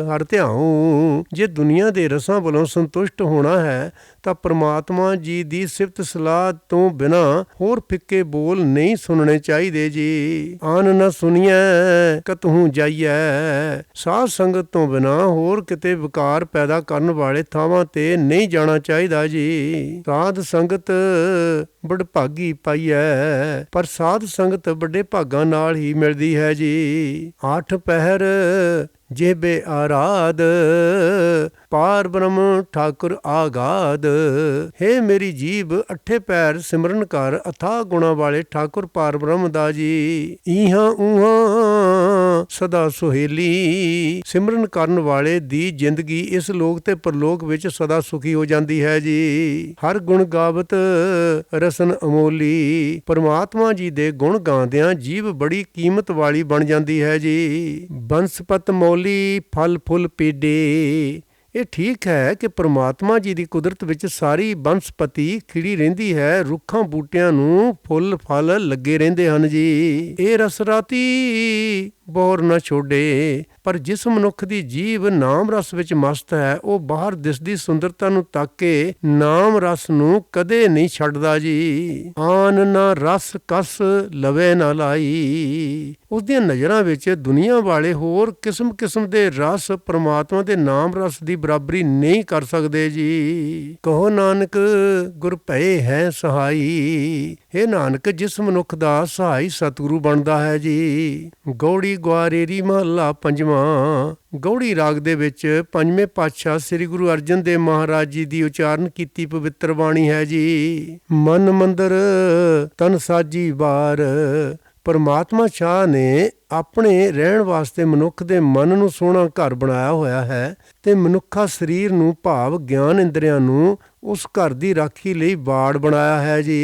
ਹਰ ਧਿਆਉ, ਜੇ ਦੁਨੀਆ ਦੇ ਰਸਾਂ ਵੱਲੋਂ ਸੰਤੁਸ਼ਟ ਹੋਣਾ ਹੈ ਤਾਂ ਪਰਮਾਤਮਾ ਜੀ ਦੀ ਸਿਫਤ ਸਲਾਹ ਤੋਂ ਬਿਨਾਂ ਹੋਰ ਫਿੱਕੇ ਬੋਲ ਨਹੀਂ ਸੁਣਨੇ ਚਾਹੀਦੇ ਜੀ। ਆਨ ਨਾ ਸੁਣੀਐ ਕਤਹੂ ਜਾਈਐ, ਸਾਧ ਸੰਗਤ ਤੋਂ ਬਿਨਾਂ ਹੋਰ ਕਿਤੇ ਵਿਕਾਰ ਪੈਦਾ ਕਰਨ ਵਾਲੇ ਥਾਵਾਂ ਤੇ ਨਹੀਂ ਜਾਣਾ ਚਾਹੀਦਾ ਜੀ। ਸਾਧ ਸੰਗਤ ਬੜਭਾਗੀ ਪਾਈਐ, ਪਰ ਸਾਧ ਸੰਗਤ ਵੱਡੇ ਭਾਗਾਂ ਨਾਲ ਹੀ ਮਿਲਦੀ ਹੈ ਜੀ। 8 ਪਹਿਰ ਜਿਹਬੇ ਆਰਾਧ ਪਾਰ ਬ੍ਰਹਮ ਠਾਕੁਰ ਆਗਾਦ। ਹੇ ਮੇਰੀ ਜੀਭ ਅੱਠੇ ਪੈਰ ਸਿਮਰਨ ਕਰ ਅਥਾਹ ਗੁਣਾਂ ਵਾਲੇ ਠਾਕੁਰ ਪਾਰ ਬ੍ਰਹਮ ਦਾ ਜੀ। ਇਹਾਂ ਉਹਾਂ ਸਦਾ ਸੁਹੇਲੀ, ਸਿਮਰਨ ਕਰਨ ਵਾਲੇ ਦੀ ਜ਼ਿੰਦਗੀ ਇਸ ਲੋਕ ਤੇ ਪਰਲੋਕ ਵਿੱਚ ਸਦਾ ਸੁਖੀ ਹੋ ਜਾਂਦੀ ਹੈ ਜੀ। ਹਰ ਗੁਣ ਗਾਵਤ ਰਸਨ ਅਮੋਲੀ, ਪਰਮਾਤਮਾ ਜੀ ਦੇ ਗੁਣ ਗਾਉਂਦਿਆਂ ਜੀਭ ਬੜੀ ਕੀਮਤ ਵਾਲੀ ਬਣ ਜਾਂਦੀ ਹੈ ਜੀ। ਬੰਸਪਤ ਮੌਲੀ ਫਲ ਫੁੱਲ ਪੀਡੇ, ਇਹ ਠੀਕ ਹੈ ਕਿ ਪਰਮਾਤਮਾ ਜੀ ਦੀ ਕੁਦਰਤ ਵਿੱਚ ਸਾਰੀ ਬਨਸਪਤੀ ਖਿੜੀ ਰਹਿੰਦੀ ਹੈ, ਰੁੱਖਾਂ ਬੂਟਿਆਂ ਨੂੰ ਫੁੱਲ ਫਲ ਲੱਗੇ ਰਹਿੰਦੇ ਹਨ ਜੀ। ਇਹ ਰਸ ਰਾਤੀ ਬੋਰ ਨਾ ਛੋਡੇ, ਪਰ ਜਿਸ ਮਨੁੱਖ ਦੀ ਜੀਭ ਨਾਮ ਰਸ ਵਿੱਚ ਮਸਤ ਹੈ, ਉਹ ਬਾਹਰ ਦਿਸਦੀ ਸੁੰਦਰਤਾ ਨੂੰ ਤੱਕ ਕੇ ਨਾਮ ਰਸ ਨੂੰ ਕਦੇ ਨਹੀਂ ਛੱਡਦਾ ਜੀ। ਆਨ ਨਾ ਰਸ ਕਸ ਲਵੇ ਨਾ ਲਾਈ, ਉਸਦੀਆਂ ਨਜ਼ਰਾਂ ਵਿੱਚ ਦੁਨੀਆ ਵਾਲੇ ਹੋਰ ਕਿਸਮ ਕਿਸਮ ਦੇ ਰਸ ਪਰਮਾਤਮਾ ਦੇ ਨਾਮ ਰਸ ਦੀ ਬਰਾਬਰੀ ਨਹੀਂ ਕਰ ਸਕਦੇ ਜੀ। ਕਹੋ ਨਾਨਕ ਗੁਰ ਭਏ ਹੈ ਸਹਾਈ, ਇਹ ਨਾਨਕ ਜਿਸ ਮਨੁੱਖ ਦਾ ਸਹਾਈ ਸਤਿਗੁਰੂ ਬਣਦਾ ਹੈ ਜੀ। ਗੌੜੀ ਗੁਆਰੇਰੀ ਮਹੱਲਾ ਪੰਜਵਾਂ। ਗੌੜੀ ਰਾਗ ਦੇ ਵਿੱਚ ਪੰਜਵੇਂ ਪਾਤਸ਼ਾਹ ਸ੍ਰੀ ਗੁਰੂ ਅਰਜਨ ਦੇਵ ਮਹਾਰਾਜ ਜੀ ਦੀ ਉਚਾਰਨ ਕੀਤੀ ਪਵਿੱਤਰ ਬਾਣੀ ਹੈ ਜੀ। ਮਨ ਮੰਦਰ ਤਨ ਸਾਜੀ ਬਾਰ, ਪਰਮਾਤਮਾ ਸ਼ਾਹ ਨੇ ਆਪਣੇ ਰਹਿਣ ਵਾਸਤੇ ਮਨੁੱਖ ਦੇ ਮਨ ਨੂੰ ਸੋਹਣਾ ਘਰ ਬਣਾਇਆ ਹੋਇਆ ਹੈ ਤੇ ਮਨੁੱਖਾ ਸਰੀਰ ਨੂੰ ਭਾਵ ਗਿਆਨ ਇੰਦਰੀਆਂ ਨੂੰ ਉਸ ਘਰ ਦੀ ਰਾਖੀ ਲਈ ਬਾੜ ਬਣਾਇਆ ਹੈ ਜੀ।